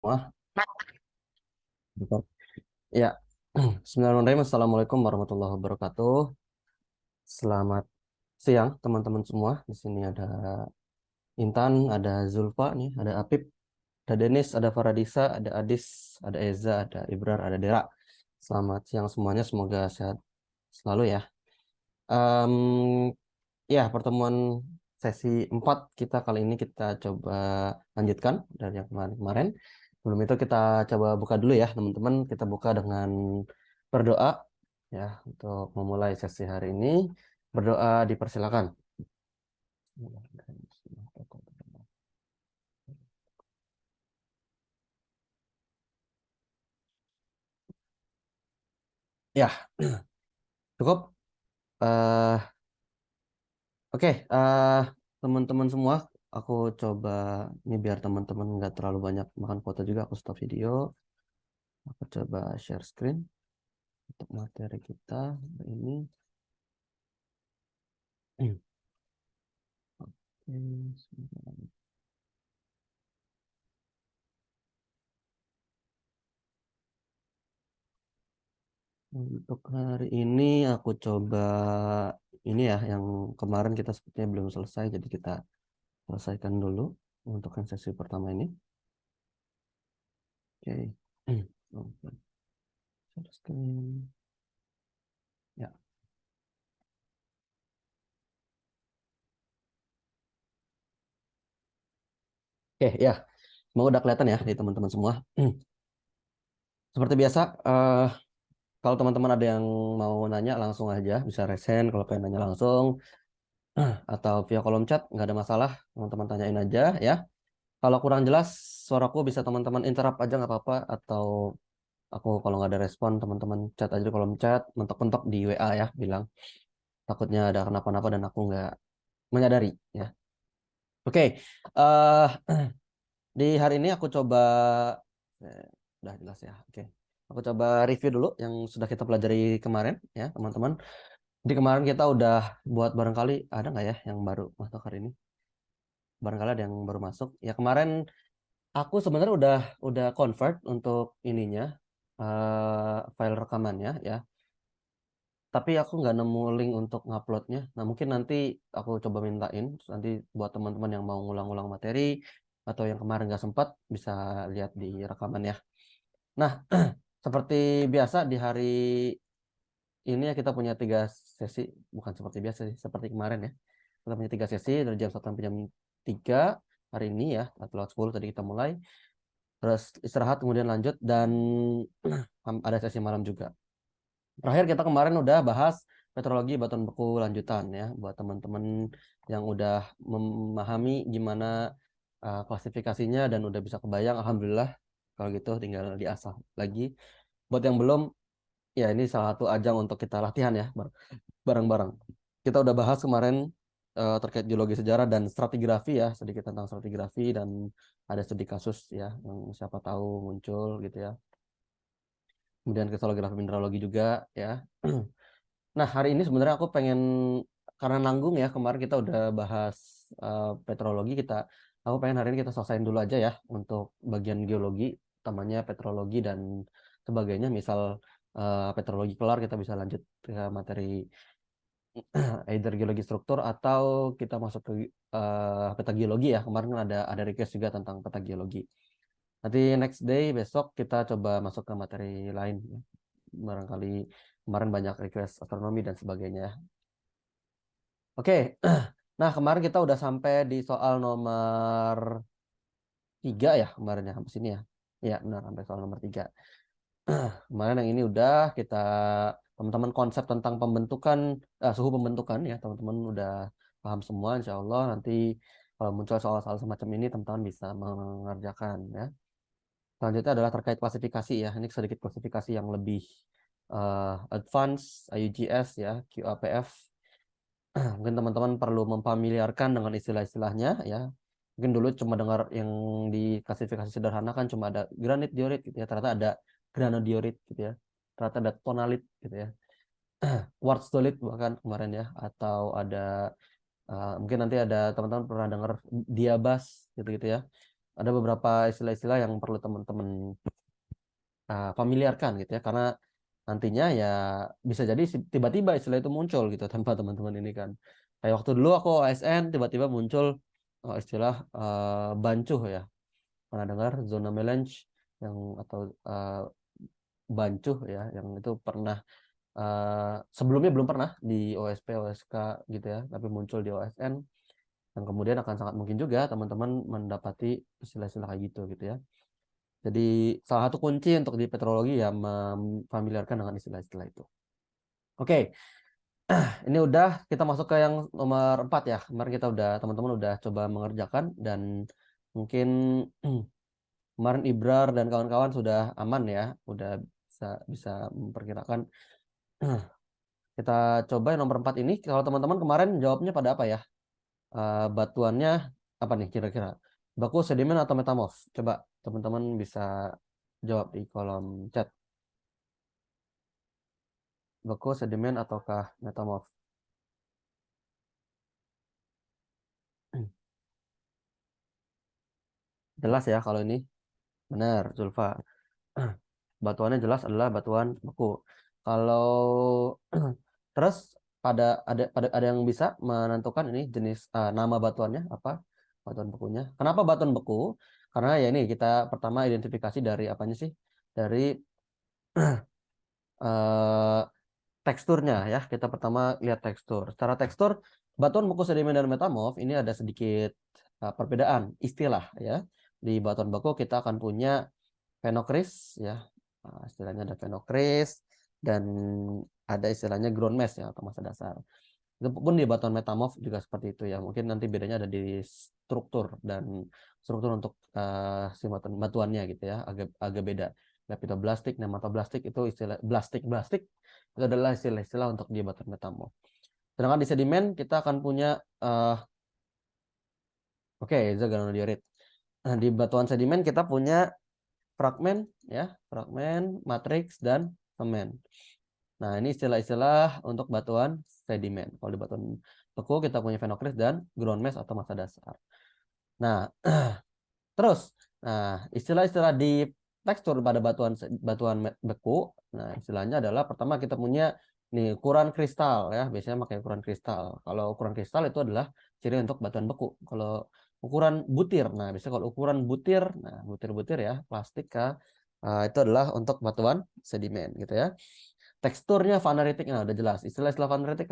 Wah, betul. Ya, Bismillahirrahmanirrahim. Assalamualaikum warahmatullahi wabarakatuh. Selamat siang, teman-teman semua. Di sini ada Intan, ada Zulfa nih, ada Apip, ada Denis, ada Faradisa, ada Adis, ada Eza, ada Ibrar, ada Dera. Selamat siang semuanya. Semoga sehat selalu ya. Em, ya, pertemuan sesi 4 kita kali ini kita coba lanjutkan dari yang kemarin-kemarin. Sebelum itu kita coba buka dulu ya, teman-teman. Kita buka dengan berdoa ya untuk memulai sesi hari ini. Berdoa dipersilakan. Ya, cukup. Eh, oke, teman-teman semua, aku coba ini biar teman-teman nggak terlalu banyak makan foto juga. Aku stop video. Aku coba share screen untuk materi kita hari ini. Oke, sebentar. Untuk hari ini aku coba ini ya, yang kemarin kita sepertinya belum selesai, jadi kita selesaikan dulu untuk yang sesi pertama ini. Oke. Oke. Share screen. Ya. Oke, ya. Semoga udah kelihatan ya di teman-teman semua. Seperti biasa, kalau teman-teman ada yang mau nanya langsung aja, bisa resen kalau pengen nanya langsung atau via kolom chat, nggak ada masalah. Teman-teman tanyain aja ya. Kalau kurang jelas suaraku bisa teman-teman interrupt aja nggak apa-apa, atau aku kalau nggak ada respon teman-teman chat aja di kolom chat, mentok-mentok di WA ya, bilang takutnya ada kenapa-napa dan aku nggak menyadari ya. Oke, eh di hari ini aku coba udah jelas ya. Oke, aku coba review dulu yang sudah kita pelajari kemarin ya teman-teman. Di kemarin kita udah buat, barangkali ada nggak ya yang baru masuk hari ini? Barangkali ada yang baru masuk. Ya kemarin aku sebenarnya udah convert untuk ininya, file rekamannya ya. Tapi aku nggak nemu link untuk nguploadnya. Nah, mungkin nanti aku coba mintain nanti buat teman-teman yang mau ngulang-ngulang materi atau yang kemarin nggak sempat bisa lihat di rekaman ya. Nah, seperti biasa di hari ini ya kita punya 3 sesi, bukan seperti biasa sih, seperti kemarin ya. Kita punya 3 sesi dari jam 1 sampai jam 3 hari ini ya, atau lewat 10 tadi kita mulai. Terus istirahat kemudian lanjut dan ada sesi malam juga. Terakhir kita kemarin udah bahas meteorologi batuan beku lanjutan ya, buat teman-teman yang udah memahami gimana klasifikasinya dan udah bisa kebayang, alhamdulillah. Kalau gitu tinggal diasah lagi. Buat yang belum, ya ini salah satu ajang untuk kita latihan ya bareng-bareng. Kita udah bahas kemarin terkait geologi sejarah dan stratigrafi ya, sedikit tentang stratigrafi dan ada studi kasus ya yang siapa tahu muncul gitu ya. Kemudian kristallografi mineralogi juga ya. Nah, hari ini sebenarnya aku pengen, karena nanggung ya, kemarin kita udah bahas petrologi, aku pengen hari ini kita selesaiin dulu aja ya, untuk bagian geologi, utamanya petrologi dan sebagainya. Misal petrologi kelar, kita bisa lanjut ke materi either geologi struktur atau kita masuk ke peta geologi ya. Kemarin kan ada request juga tentang peta geologi. Nanti next day, besok kita coba masuk ke materi lain ya. Barangkali kemarin banyak request astronomi dan sebagainya ya. Oke, nah kemarin kita udah sampai di soal nomor 3 ya kemarin ya, sampai sini ya. Iya benar, sampai soal nomor 3. Kemarin yang ini udah kita, teman-teman konsep tentang pembentukan, suhu pembentukan ya, teman-teman udah paham semua insya Allah. Nanti kalau muncul soal-soal semacam ini, teman-teman bisa mengerjakan ya. Selanjutnya adalah terkait klasifikasi ya. Ini sedikit klasifikasi yang lebih advance, IUGS ya, QAPF. Mungkin teman-teman perlu memfamiliarkan dengan istilah-istilahnya ya. Mungkin dulu cuma dengar yang di klasifikasi sederhana kan cuma ada granit diorit gitu ya. Ternyata ada granodiorit gitu ya. Ternyata ada tonalit gitu ya. Quartzolit bahkan kemarin ya. Atau ada mungkin nanti ada teman-teman pernah dengar diabas gitu-gitu ya. ada beberapa istilah-istilah yang perlu teman-teman familiarkan gitu ya, karena nantinya ya bisa jadi tiba-tiba istilah itu muncul gitu tanpa teman-teman ini kan. Kayak waktu dulu aku OSN tiba-tiba muncul istilah bancuh ya. Pernah dengar zona melange yang atau bancuh ya, yang itu pernah sebelumnya belum pernah di OSP OSK gitu ya, tapi muncul di OSN, dan kemudian akan sangat mungkin juga teman-teman mendapati istilah-istilah kayak gitu ya. Jadi salah satu kunci untuk di petrologi ya memfamiliarkan dengan istilah-istilah itu. Oke, ini udah kita masuk ke yang nomor 4 ya. Kemarin kita udah teman-teman udah coba mengerjakan dan mungkin kemarin Ibrar dan kawan-kawan sudah aman ya, udah bisa memperkirakan. Kita coba yang nomor 4 ini. Kalau teman-teman kemarin jawabnya pada apa ya? Batuannya apa nih kira-kira? Baku, sedimen, atau metamorf? Coba teman-teman bisa jawab di kolom chat. Beku, sedimen, ataukah metamorf? Jelas ya kalau ini. Benar, Zulfa. Batuannya jelas adalah batuan beku. Kalau terus ada yang bisa menentukan ini jenis nama batuannya apa? Batuan bekunya. Kenapa batuan beku? Karena ya ini kita pertama identifikasi dari apanya sih? Dari eh, teksturnya ya. Kita pertama lihat tekstur. Secara tekstur batuan beku, sedimen, dan metamorf ini ada sedikit perbedaan istilah ya. Di batuan beku kita akan punya fenokris ya. Istilahnya ada fenokris dan ada istilahnya ground mesh ya, atau massa dasar. Itu pun di batuan metamorf juga seperti itu ya. Mungkin nanti bedanya ada di struktur dan struktur untuk si batuannya gitu ya, agak agak beda. Lepidoblastik, nematoblastik itu istilah blastik itu adalah istilah-istilah untuk di batuan metamorf. Sedangkan di sedimen kita akan punya hexagonodiorit. Nah, di batuan sedimen kita punya fragmen ya, fragmen, matriks, dan semen. Nah, ini istilah-istilah untuk batuan sedimen. Kalau di batuan beku kita punya fenokris dan ground mesh atau massa dasar. Nah, terus istilah-istilah di tekstur pada batuan batuan beku. Nah, istilahnya adalah pertama kita punya nih ukuran kristal ya, biasanya pakai ukuran kristal. Kalau ukuran kristal itu adalah ciri untuk batuan beku. Kalau ukuran butir, nah biasanya kalau ukuran butir, nah butir-butir ya, plastik kah, itu adalah untuk batuan sedimen gitu ya. Teksturnya vaneritik, nah udah jelas. Istilah-istilah vaneritik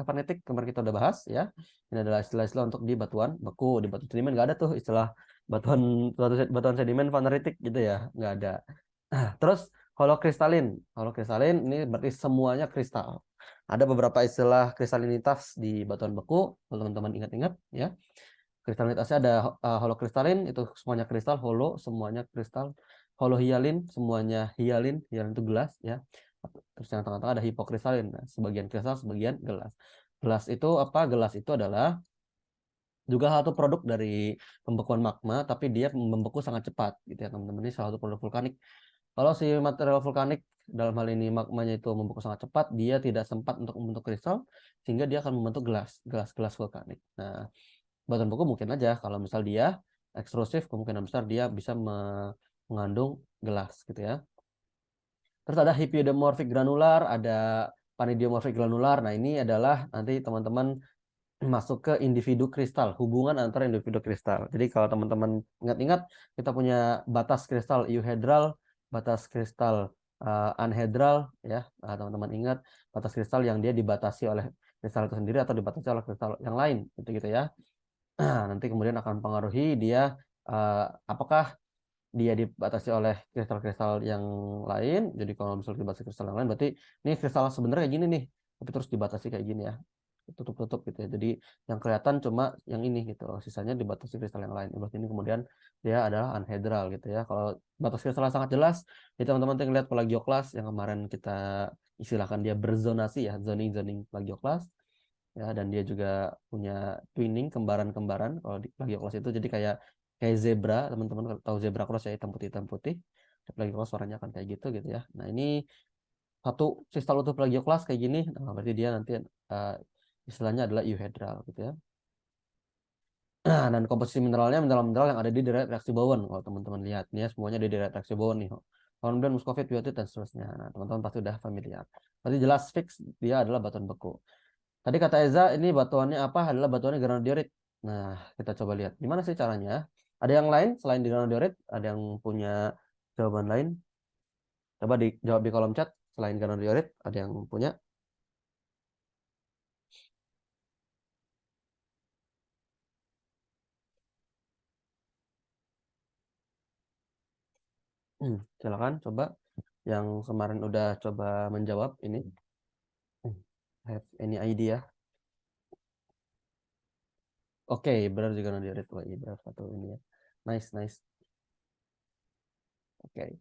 kemarin kita udah bahas ya. Ini adalah istilah-istilah untuk di batuan beku. Di batuan sedimen nggak ada tuh istilah batuan batuan sedimen vaneritik gitu ya, nggak ada. Terus holokristalin. Holokristalin ini berarti semuanya kristal. Ada beberapa istilah kristalinitas di batuan beku, kalau teman-teman ingat-ingat ya. Kristalinitasnya ada holokristalin, itu semuanya kristal, holo semuanya kristal. Holohialin semuanya hialin, hialin itu gelas ya. Terus yang tengah-tengah ada hipokristalin, nah, sebagian kristal, sebagian gelas. Gelas itu apa? Gelas itu adalah juga satu produk dari pembekuan magma, tapi dia membeku sangat cepat gitu ya teman-teman. Ini salah satu produk vulkanik. Kalau si material vulkanik dalam hal ini magmanya itu membeku sangat cepat, dia tidak sempat untuk membentuk kristal, sehingga dia akan membentuk gelas vulkanik. Nah, batuan beku mungkin aja kalau misal dia ekstrusif, kemungkinan besar dia bisa mengandung gelas gitu ya. Terus ada hipidomorphic granular, ada panidiomorphic granular. Nah, ini adalah nanti teman-teman masuk ke individu kristal, hubungan antara individu kristal. Jadi kalau teman-teman ingat-ingat, kita punya batas kristal euhedral, batas kristal anhedral ya. Nah, teman-teman ingat batas kristal yang dia dibatasi oleh kristal itu sendiri atau dibatasi oleh kristal yang lain, gitu ya. Nanti kemudian akan mempengaruhi dia apakah dia dibatasi oleh kristal-kristal yang lain. Jadi kalau misalnya dibatasi kristal yang lain, berarti ini kristal sebenarnya kayak gini nih, tapi terus dibatasi kayak gini ya, tutup-tutup gitu ya. Jadi yang kelihatan cuma yang ini gitu, sisanya dibatasi kristal yang lain. Berarti ini kemudian dia adalah anhedral gitu ya. Kalau batas kristal sangat jelas, jadi teman-teman tinggal lihat plagioklas yang kemarin kita istilahkan dia berzonasi ya, zoning plagioklas ya, dan dia juga punya twinning, kembaran-kembaran kalau di plagioklas itu. Jadi kayak kayak zebra, teman-teman tahu zebra cross ya, hitam putih. Plagioklas warnanya akan kayak gitu ya. Nah, ini satu kristal utuh plagioklas kayak gini, nah berarti dia nanti istilahnya adalah euhedral gitu ya. Nah, dan komposisi mineralnya mineral-mineral yang ada di deret reaksi Bowen. Kalau teman-teman lihat nih ya, semuanya di deret reaksi Bowen nih. Hornblende, muskovit, biotit, dan seterusnya. Nah, teman-teman pasti udah familiar. Berarti jelas fix dia adalah batuan beku. Tadi kata Eza, ini batuannya apa? Adalah batuannya granodiorit. Nah, kita coba lihat. Gimana sih caranya? Ada yang lain selain di granodiorit? Ada yang punya jawaban lain? Coba dijawab di kolom chat. Selain granodiorit, ada yang punya? Silakan coba. Yang kemarin udah coba menjawab ini. Have any idea? Oke, benar juga Nadirit. Wah, iya benar satu ini ya. Nice, nice. Oke.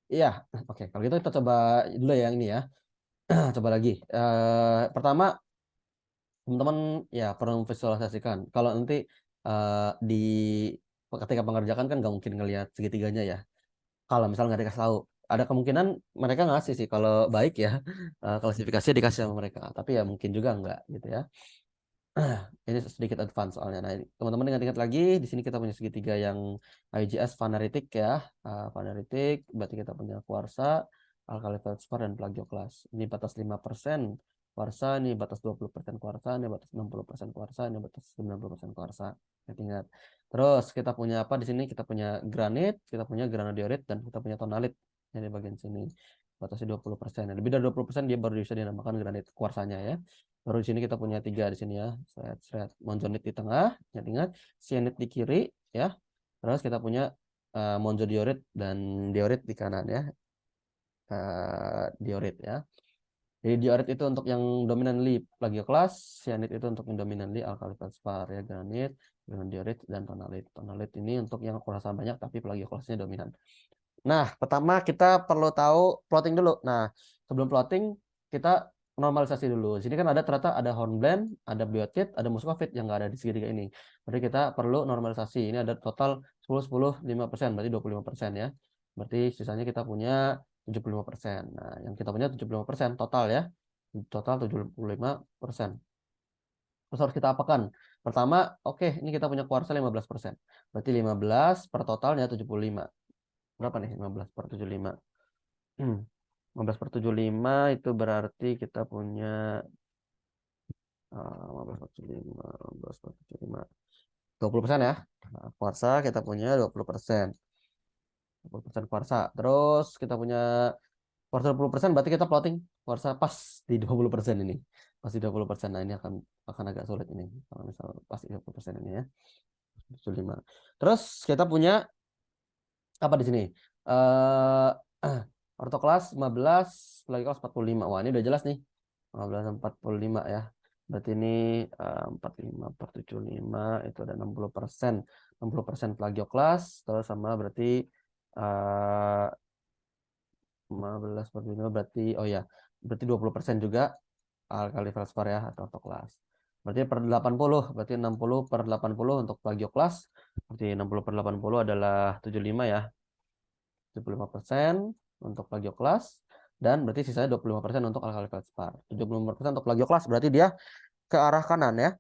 Iya, oke. Kalau gitu kita coba dulu ya yang ini ya. Coba lagi. Pertama, teman-teman ya perlu memvisualisasikan. Kalau nanti di ketika pengerjakan kan nggak mungkin ngelihat segitiganya ya. Kalau misalnya nggak dikasih tahu, ada kemungkinan mereka ngasih sih. Kalau baik ya, klasifikasi dikasih sama mereka. Tapi ya mungkin juga nggak gitu ya. Ini sedikit advance soalnya. Nah, teman-teman ingat-ingat lagi, di sini kita punya segitiga yang IGS faneritik ya. Faneritik, berarti kita punya kuarsa, alkali feldspar, dan plagioklas. Ini batas 5% kuarsa, ini batas 20% kuarsa, ini batas 60% kuarsa, ini batas 90% kuarsa. Ingat-ingat. Terus kita punya apa di sini? Kita punya granit, kita punya granodiorit, dan kita punya tonalit. Ini di bagian sini. Batasnya 20%. Nah, lebih dari 20% dia baru bisa dinamakan granit kuarsanya ya. Baru di sini kita punya tiga di sini ya. Seret monzonit di tengah, ingat-ingat. Sienit di kiri ya. Terus kita punya monzodiorit dan diorit di kanan ya. Diorit ya. Jadi diorit itu untuk yang dominantly plagioklas, sianit itu untuk yang dominantly alkali feldspar ya, granit, granodiorit, dan tonalit. Tonalit ini untuk yang kurasa banyak tapi plagioklasnya dominan. Nah, pertama kita perlu tahu plotting dulu. Nah, sebelum plotting kita normalisasi dulu. Di sini kan ada ternyata ada hornblende, ada biotit, ada muscovite yang nggak ada di segitiga ini. Berarti kita perlu normalisasi. Ini ada total 10, 10, 5%, berarti 25% ya. Berarti sisanya kita punya 75%. Nah, yang kita punya 75% total ya. Total 75%. Terus harus kita apakan? Pertama, oke, ini kita punya kuarsa 15%. Berarti 15 per totalnya 75. Berapa nih 15 per 75? 15 per 75 itu berarti kita punya 15 per 75, 15 per 75. 20% ya. Nah, kuarsa kita punya 20%. 20% kuarsa. Terus kita punya kuarsa 20%, berarti kita plotting kuarsa pas di 20% ini. Pas di 20%. Nah, ini akan agak sulit ini. Kalau misal pas di 20% ini ya. 75. Terus kita punya apa di sini? Eh orto kelas 15, lagi kelas 45. Wah, ini udah jelas nih. 15 45 ya. Berarti ini 45 per 75 itu ada 60%. 60% plagioklas terus sama berarti 15 per 25 berarti oh ya, berarti 20% juga alkali feldspar ya atau ortoklas. Berarti per 80, berarti 60 per 80 untuk plagioklas. Berarti 60 per 80 adalah 75 ya. 75% untuk plagioklas dan berarti sisanya 25% untuk alkali feldspar. 75% untuk plagioklas berarti dia ke arah kanan ya.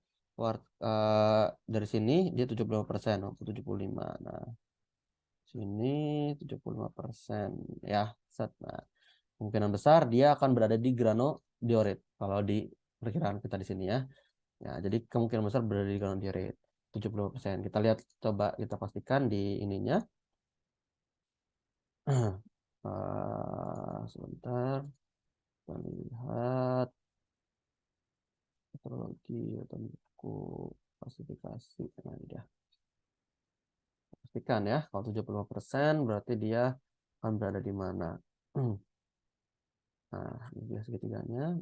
Dari sini dia 75%, 75. Nah, sini 75% ya. Set. Nah, kemungkinan besar dia akan berada di granodiorit kalau di perkiraan kita di sini ya. Ya, jadi kemungkinan besar berada di granodiorit 75%. Kita lihat coba kita pastikan di ininya. Sebentar, kita lihat metodologi atau buku klasifikasi. Nah, ini dia. Pastikan ya, kalau 75% berarti dia akan berada di mana. Nah, ini dia segitiganya.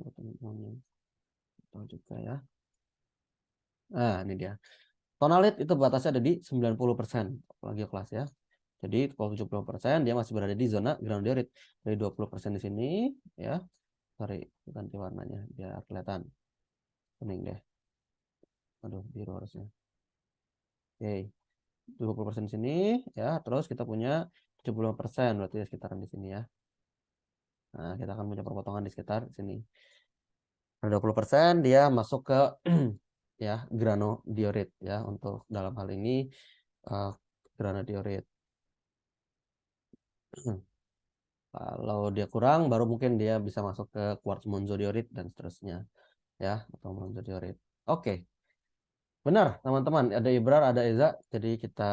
Tahu juga ya. Nah, ini dia. Tonalit itu batasnya ada di 90% lagi kelas ya. Jadi kalau 70% dia masih berada di zona granodiorit. Dari 20% di sini ya. Sorry, ganti warnanya biar kelihatan. Kuning deh. Aduh, biru harusnya. Oke. 20% di sini ya. Terus kita punya 75% berarti sekitaran di sini ya. Nah, kita akan punya perpotongan di sekitar sini. Ada 20% dia masuk ke ya, granodiorit ya untuk dalam hal ini uh, granodiorit. Kalau dia kurang, baru mungkin dia bisa masuk ke quartz monzodiorit dan seterusnya ya, atau monzodiorit. Oke, benar teman-teman. Ada Ibrar, ada Eza. Jadi kita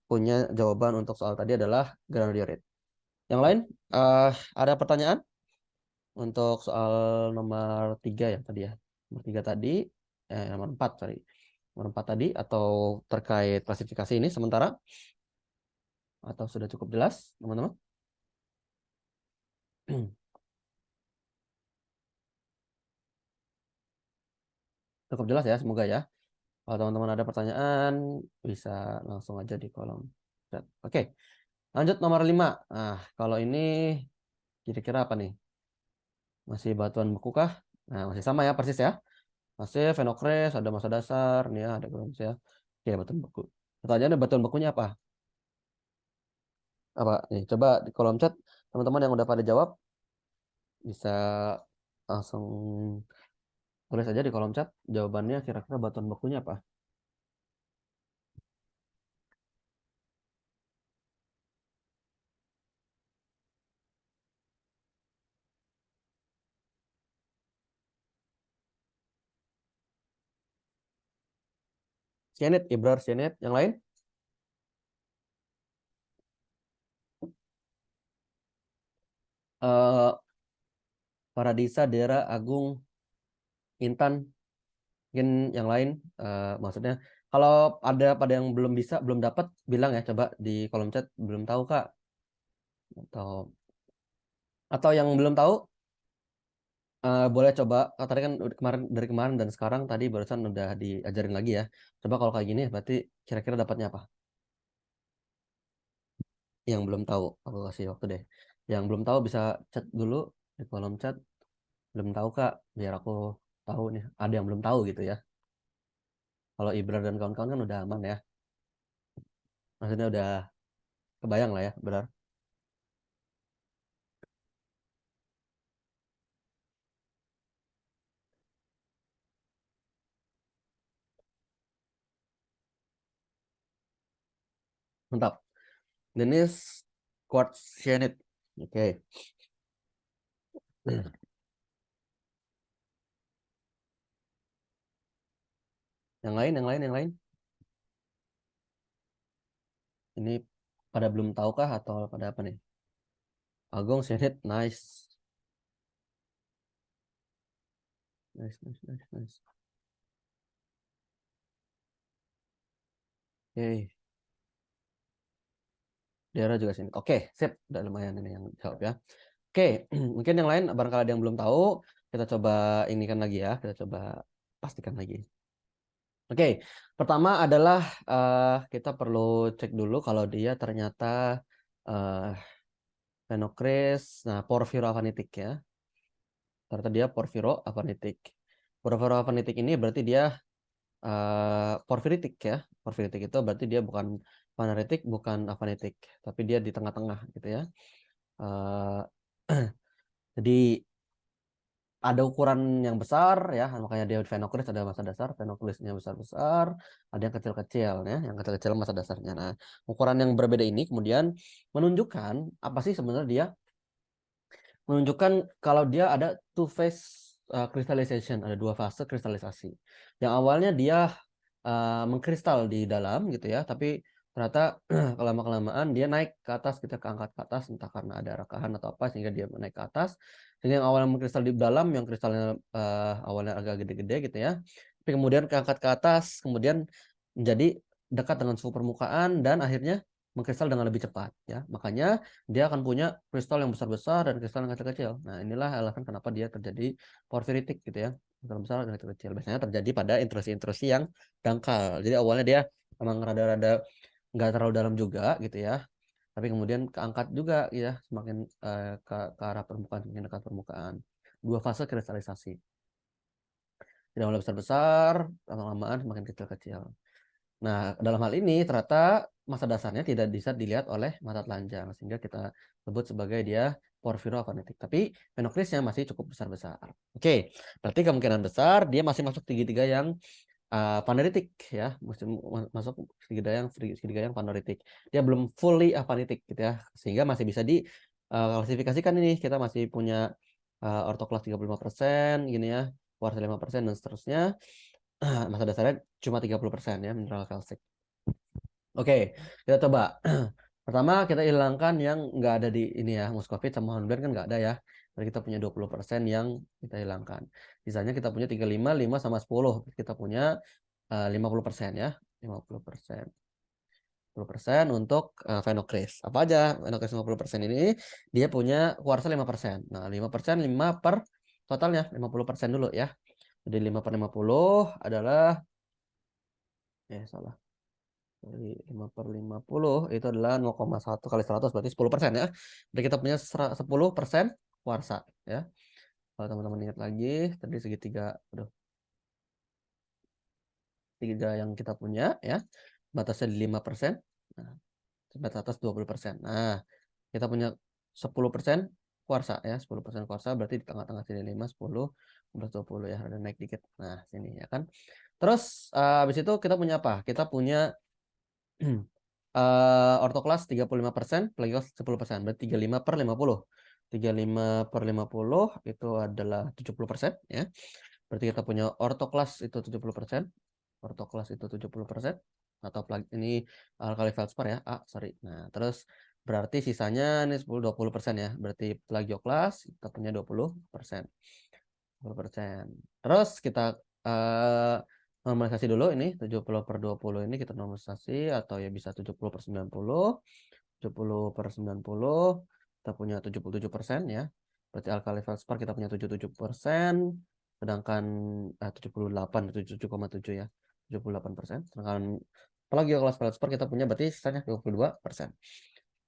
punya jawaban untuk soal tadi adalah granodiorit. Yang lain, uh, ada pertanyaan untuk soal nomor 3 ya tadi ya. Nomor 3 tadi, nomor 4 sorry. Nomor 4 tadi, atau terkait klasifikasi ini sementara, atau sudah cukup jelas teman-teman? Cukup jelas ya, semoga ya. Kalau teman-teman ada pertanyaan, bisa langsung aja di kolom chat. Oke, lanjut nomor 5. Nah, kalau ini kira-kira apa nih? Masih batuan beku kah? Nah, masih sama ya, persis ya. Masih Phenocryst, ada masa dasar, nih ya, ada bronze ya. Oke, batuan beku. Pertanyaannya batuan bekunya apa? Apa? Nih, coba di kolom chat, teman-teman yang udah pada jawab, bisa langsung tulis aja di kolom chat, jawabannya kira-kira batuan bekunya apa? Cyanide, Ibrar cyanide. Yang lain? Eh Paradisa, Dera, Agung, Intan, mungkin yang lain. Maksudnya kalau ada pada yang belum bisa, belum dapat, bilang ya, coba di kolom chat, belum tahu Kak, atau yang belum tahu, boleh coba. Tadi kan kemarin, dari kemarin dan sekarang tadi barusan udah diajarin lagi ya. Coba kalau kayak gini berarti kira-kira dapatnya apa? Yang belum tahu, aku kasih waktu deh. Yang belum tahu bisa chat dulu di kolom chat. Belum tahu Kak, biar aku tahu nih. Ada yang belum tahu gitu ya. Kalau Ibra dan kawan-kawan kan udah aman ya. Maksudnya udah kebayang lah ya, benar. Mantap. Jenis quartz cyanide. Oke. Yang lain, yang lain, yang lain. Ini pada belum tahu kah atau pada apa nih? Agong cyanide, nice. Nice, nice, nice, nice. Oke. Daerah juga sini. Oke, sip. Udah lumayan ini yang jawab ya. Oke, mungkin yang lain barangkali ada yang belum tahu, kita coba ini kan lagi ya, kita coba pastikan lagi. Oke, pertama adalah kita perlu cek dulu kalau dia ternyata uh, Phenocryst, nah porphyroavanitic ya. Ternyata dia porphyroavanitic. Porphyroavanitic ini berarti dia porfiritik ya. Porfiritik itu berarti dia bukan faneritik, bukan avanitik, tapi dia di tengah-tengah gitu ya. Uh, jadi ada ukuran yang besar ya, makanya dia Phenocryst ada masa dasar, Phenocrystnya besar-besar, ada yang kecil-kecil ya, yang kecil-kecil masa dasarnya. Nah, ukuran yang berbeda ini kemudian menunjukkan apa sih sebenarnya dia, menunjukkan kalau dia ada two phase crystallization, ada dua fase kristalisasi. Yang awalnya dia mengkristal di dalam gitu ya, tapi ternyata kelama-kelamaan dia naik ke atas, kita keangkat ke atas, entah karena ada rakahan atau apa sehingga dia naik ke atas. Sehingga yang awalnya mengkristal di dalam, yang kristalnya awalnya agak gede-gede gitu ya, tapi kemudian keangkat ke atas, kemudian menjadi dekat dengan suhu permukaan dan akhirnya mengkristal dengan lebih cepat ya. Makanya dia akan punya kristal yang besar-besar dan kristal yang kecil-kecil. Nah, inilah alasan kenapa dia terjadi porfiritik gitu ya. Kristal besar dan kecil-kecil. Biasanya terjadi pada intrusi-intrusi yang dangkal. Jadi awalnya dia emang rada-rada nggak terlalu dalam juga gitu ya. Tapi kemudian keangkat juga ya, semakin ke arah permukaan, semakin dekat permukaan. Dua fase kristalisasi. Tidak mulai besar-besar, lama-lamaan semakin kecil-kecil. Nah, dalam hal ini ternyata masa dasarnya tidak bisa dilihat oleh mata telanjang, sehingga kita sebut sebagai dia porphyroavanitic. Tapi Phenocrystnya masih cukup besar-besar. Oke, berarti kemungkinan besar dia masih masuk tiga-tiga yang Paneritik ya, masuk segitiga yang paneritik. Dia belum fully apanitik gitu ya, sehingga masih bisa diklasifikasikan ini. Kita masih punya ortoklas 35% gini ya, kuarsa 5% dan seterusnya. Masa dasarnya cuma 30% ya, mineral kalsik. Oke, kita coba. Pertama kita hilangkan yang nggak ada di ini ya, muscovite sama hornblende kan nggak ada ya. Berarti kita punya 20% yang kita hilangkan. Sisanya kita punya 35, 5 sama 10. Kita punya 50% ya. 50%. 50% untuk phenocryst. Apa aja phenocryst 50% ini? Dia punya kuarsa 5%. Nah, 5%, 5 per totalnya 50% dulu ya. Jadi 5 per 50 adalah salah. Jadi 5 per 50 itu adalah 0,1 kali 100 berarti 10% ya. Jadi kita punya 10% kuarsa ya. Kalau teman-teman ingat lagi tadi segitiga, segitiga yang kita punya ya. Batasnya di 5%. Nah, batas 20%. Nah, kita punya 10% kuarsa ya. 10% kuarsa berarti di tengah-tengah sini 5, 10, 11, 20 ya. Ada naik dikit. Nah, sini ya kan. Terus habis itu kita punya apa? Kita punya ortoklas 35%, plagios 10%, berarti 35 per 50. 35 per 50 itu adalah 70% ya. Berarti kita punya ortoklas itu 70%. Ortoklas itu 70%. Atau ini alkali feldspar ya. Sorry. Nah, terus berarti sisanya ini 10-20% ya. Berarti plagioklas kita punya 20%. 20%. Terus kita normalisasi dulu ini 70 per 20 ini kita normalisasi atau ya bisa 70 per 90. 70 per 90 kita punya 77% ya. Berarti alkali feldspar kita punya 77%, sedangkan 78, 77,7 ya. 78%. Sedangkan plagioklas feldspar kita punya berarti sisanya 22%.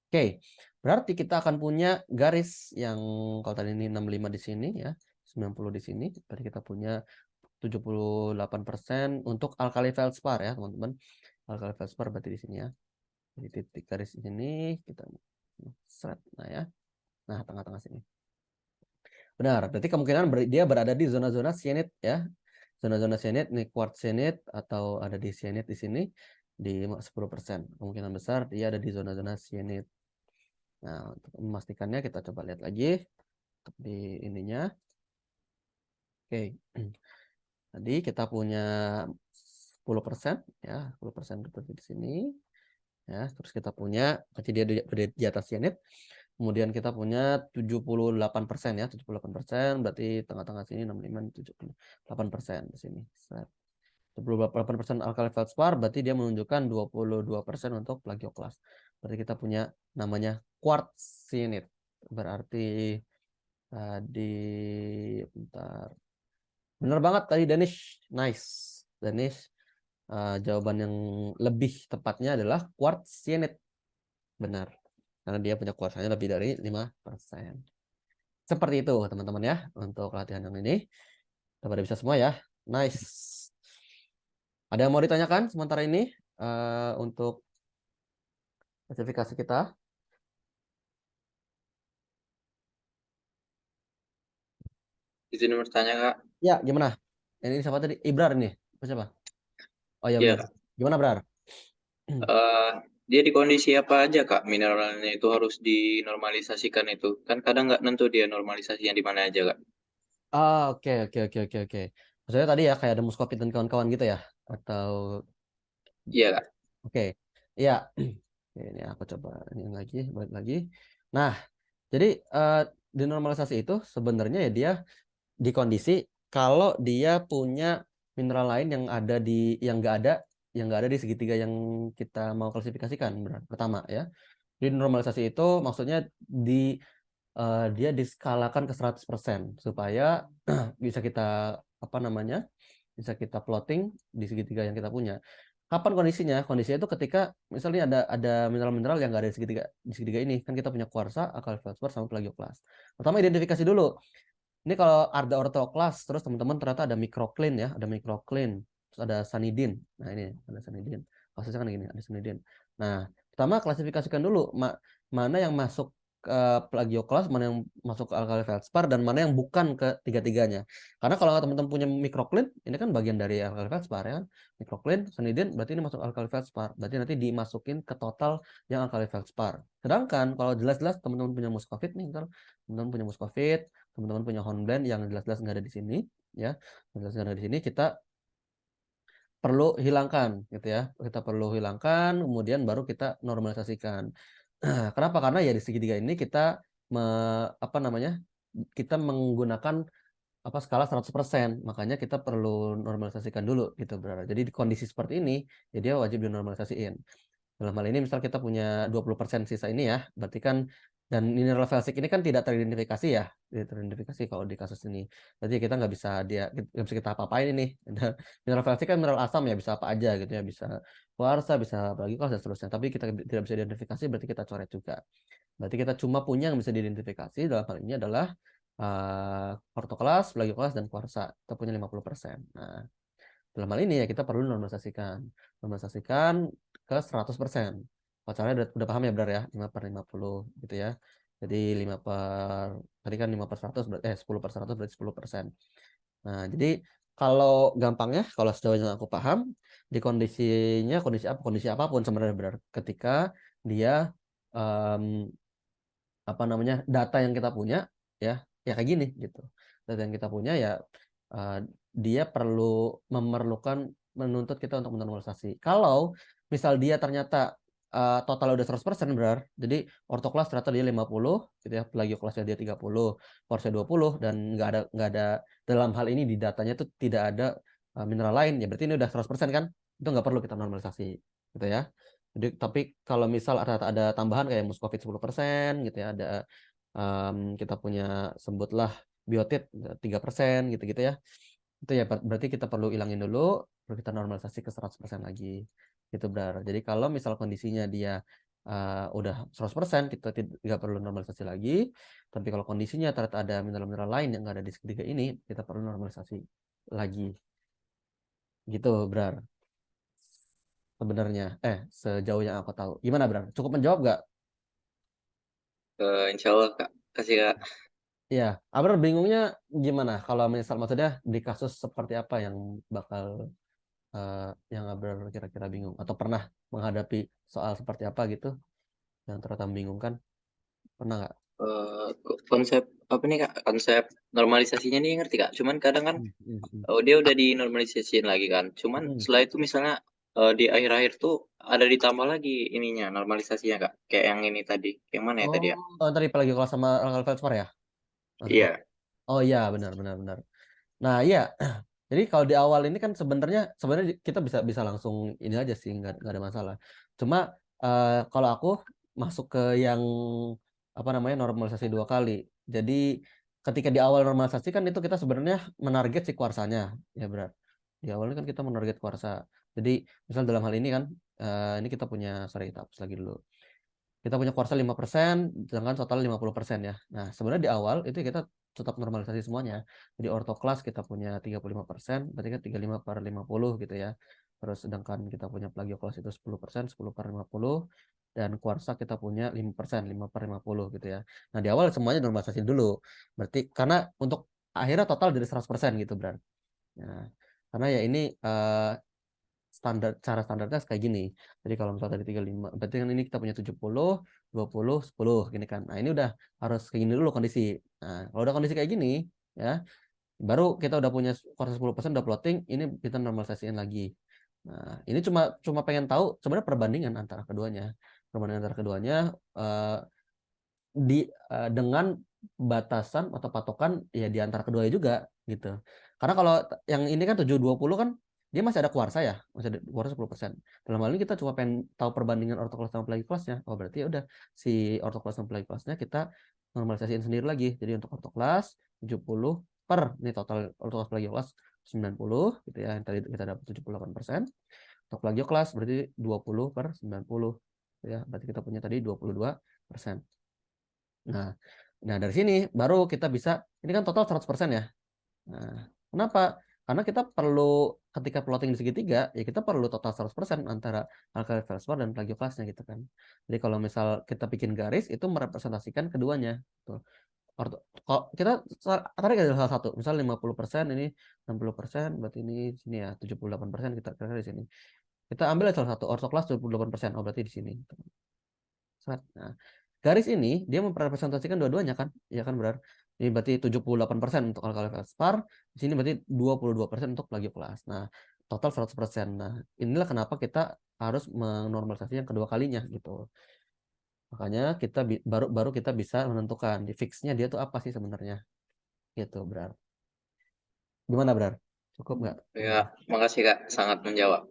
Oke, berarti kita akan punya garis yang kalau tadi ini 65 di sini ya, 90 di sini, berarti kita punya 78% untuk alkali feldspar ya, teman-teman. Alkali feldspar berarti di sini ya. Di titik garis ini kita seret, nah ya. Nah, tengah-tengah sini. Benar, berarti kemungkinan dia berada di zona-zona cyanide ya. Zona-zona cyanide, nih quartz cyanide atau ada di cyanide di sini di 10%. Kemungkinan besar dia ada di zona-zona cyanide. Nah, untuk memastikannya kita coba lihat lagi untuk di ininya. Oke. Tadi kita punya 10% ya, 10% seperti di sini. Ya, terus kita punya berarti dia di atas cyanide. Kemudian kita punya 78% ya, 78%, berarti tengah-tengah sini 65, 78% di sini. 78% alkali feldspar berarti dia menunjukkan 22% untuk plagioklas. Berarti kita punya namanya quartz cyanide. Berarti tadi bentar. Bener banget tadi Danish. Nice. Danish. Jawaban yang lebih tepatnya adalah quartz cyanide. Benar. Karena dia punya kuarsanya lebih dari 5%. Seperti itu teman-teman ya untuk latihan yang ini. Kita pada bisa semua ya. Nice. Ada yang mau ditanyakan sementara ini untuk klasifikasi kita? Izin bertanya, Kak. Ya, gimana? Ini siapa tadi? Ibrar ini. Siapa? Oh ya Ya, belum. Kak. Gimana, Brar? Eh, dia di kondisi apa aja, Kak? Mineralnya itu harus dinormalisasikan itu. Kan kadang nggak nentu dia normalisasinya di mana aja, Kak. Oke, oke, oke, oke, oke. Maksudnya tadi ya kayak ada muskopit dan kawan-kawan gitu ya? Atau Iya, Kak. oke. Iya. Ini aku coba ini lagi, balik lagi. Nah, jadi denormalisasi itu sebenarnya ya dia di kondisi kalau dia punya mineral lain yang nggak ada di segitiga yang kita mau klasifikasikan. Pertama ya. Jadi normalisasi itu maksudnya dia diskalakan ke 100% supaya bisa kita apa namanya? Bisa kita plotting di segitiga yang kita punya. Kapan kondisinya? Kondisinya itu ketika misalnya ada mineral-mineral yang nggak ada di segitiga ini. Kan kita punya kuarsa, alkali feldspar, sama plagioklas. Pertama identifikasi dulu. Ini kalau ada orthoklas, terus teman-teman ternyata ada microcline ya, ada microcline, terus ada sanidin. Nah ini ada sanidin. Kasusnya kan gini, ada sanidin. Nah, pertama klasifikasikan dulu mana yang masuk plagio kelas, mana yang masuk ke alkali feldspar, dan mana yang bukan ke tiga-tiganya. Karena kalau teman-teman punya microclean, ini kan bagian dari alkali feldspar ya kan. Microclean, cyanidin, berarti ini masuk alkali feldspar. Berarti nanti dimasukin ke total yang alkali feldspar. Sedangkan kalau jelas-jelas teman-teman punya muscovit nih, misal teman-teman punya muscovit, teman-teman punya hornblende yang jelas-jelas nggak ada di sini, ya, jelas nggak ada di sini, kita perlu hilangkan gitu ya. Kita perlu hilangkan, kemudian baru kita normalisasikan. Kenapa? Karena ya di segitiga ini kita apa namanya? Kita menggunakan apa skala 100%. Makanya kita perlu normalisasikan dulu gitu, berarti. Jadi di kondisi seperti ini, ya dia wajib dinormalisasiin. Dalam hal ini misal kita punya 20% sisa ini ya, berarti kan, dan mineral felsik ini kan tidak teridentifikasi ya, tidak teridentifikasi kalau di kasus ini. Berarti kita nggak bisa nggak bisa kita apa-apain ini. Mineral felsik kan mineral asam ya, bisa apa aja gitu ya, bisa kuarsa, bisa apalagi dan seterusnya. Tapi kita tidak bisa identifikasi, berarti kita coret juga. Berarti kita cuma punya yang bisa diidentifikasi dalam hal ini adalah ortoklas, plagiokelas, dan kuarsa. Kita punya 50%. Nah, dalam hal ini ya kita perlu normalisasikan. Normalisasikan ke 100%. Pacarnya udah paham ya benar ya, 5/50 gitu ya. Jadi 5 per, tadi kan 5 per 100, 10 per 100 berarti 10%. Nah, jadi kalau gampangnya, kalau sejauh yang aku paham, di kondisi apapun sebenarnya benar. Ketika dia um, apa namanya, data yang kita punya ya kayak gini gitu. Data yang kita punya ya uh, dia memerlukan menuntut kita untuk menormalisasi. Kalau misal dia ternyata total udah 100% benar. Jadi ortoklas ternyata dia 50 gitu ya, plagioklasnya dia 30, Porsche 20, dan nggak ada dalam hal ini di datanya tuh tidak ada mineral lain, ya berarti ini udah 100% kan? Itu nggak perlu kita normalisasi gitu ya. Jadi, tapi kalau misal ada tambahan kayak muscovit 10% gitu ya, ada kita punya sebutlah biotit 3% gitu-gitu ya. Itu ya berarti kita perlu ilangin dulu, perlu kita normalisasi ke 100% lagi. Gitu, Brar. Jadi kalau misal kondisinya dia udah 100%, kita tidak perlu normalisasi lagi. Tapi kalau kondisinya ternyata ada mineral-mineral lain yang nggak ada di segitiga ini, kita perlu normalisasi lagi. Gitu, Brar. Sebenarnya, sejauh yang aku tahu. Gimana, Brar? Cukup menjawab nggak? Insya Allah Kak, kasih Kak. Iya, Abrar bingungnya gimana kalau misal maksudnya di kasus seperti apa yang bakal eh, yang Abrar kira-kira bingung, atau pernah menghadapi soal seperti apa gitu yang ternyata membingungkan, pernah nggak? Konsep apa nih Kak? Konsep normalisasinya nih ngerti Kak. Cuman kadang kan Hmm, hmm, hmm. dia udah dinormalisasiin lagi kan. Cuman Hmm. setelah itu misalnya di akhir-akhir tuh ada ditambah lagi ininya normalisasinya Kak. Kayak yang ini tadi. Yang mana ya tadi ya? Tadi apalagi kalau sama Rakal Velspar ya maksudnya. Iya. Oh iya, benar benar benar. Nah iya, jadi kalau di awal ini kan sebenarnya kita bisa bisa langsung ini aja sih, nggak ada masalah. Cuma kalau aku masuk ke yang apa namanya, normalisasi 2 kali. Jadi ketika di awal normalisasi kan itu kita sebenarnya menarget si kuarsanya, ya benar. Di awal ini kan kita menarget kuarsa. Jadi misal dalam hal ini kan ini kita punya, sorry kita hapus lagi dulu. Kita punya kuarsa 5%, sedangkan total 50% ya. Nah, sebenarnya di awal itu kita tetap normalisasi semuanya. Jadi ortoklas kita punya 35%, berarti kan 35/50 gitu ya. Terus sedangkan kita punya plagioklas itu 10%, 10/50, dan kuarsa kita punya 5%, 5/50 gitu ya. Nah, di awal semuanya normalisasi dulu. Berarti karena untuk akhirnya total dari 100% gitu berarti. Nah, karena ya ini cara standarnya kayak gini. Jadi kalau misalnya tadi 35, berarti kan ini kita punya 70, 20, 10 gini kan. Nah, ini udah harus kayak gini dulu kondisi. Nah, kalau udah kondisi kayak gini ya, baru kita udah punya kuartal 10% udah plotting, ini kita normalisasiin lagi. Nah, ini cuma cuma pengen tahu sebenarnya perbandingan antara keduanya. Perbandingan antara keduanya eh, dengan batasan atau patokan ya di antara keduanya juga gitu. Karena kalau yang ini kan 720 kan dia masih ada kuarsa ya, masih ada kuarsa 10%. Dalam hal ini kita cuma pengen tahu perbandingan ortoklas sama plagiklasnya. Oh, berarti ya udah si ortoklas sama plagiklasnya kita normalisasiin sendiri lagi. Jadi untuk ortoklas 70 per ini total ortoklas plagiklas 90 gitu ya. Yang tadi kita dapat 78%. Untuk plagioklas berarti 20/90 ya. Berarti kita punya tadi 22%. Nah, nah dari sini baru kita bisa, ini kan total 100% ya. Nah, kenapa? Karena kita perlu ketika plotting di segitiga, ya kita perlu total 100% antara alkali feldspar dan plagioklasnya gitu kan. Jadi kalau misal kita bikin garis itu merepresentasikan keduanya. Tuh. Kalau kita tarik aja salah satu, misal 50% ini 60%, berarti ini sini ya 78% kita kira di sini. Kita ambil salah satu ortoklas 78%, oh berarti di sini. Nah, garis ini dia merepresentasikan dua-duanya kan? Ya kan benar. Ini berarti 78% untuk alkali feldspar, di sini berarti 22% untuk plagioklas. Nah, total 100%. Nah, inilah kenapa kita harus menormalisasi yang kedua kalinya gitu. Makanya kita baru baru kita bisa menentukan di fixnya dia tuh apa sih sebenarnya. Gitu, Brar. Gimana, Brar? Cukup nggak? Ya, makasih Kak, sangat menjawab.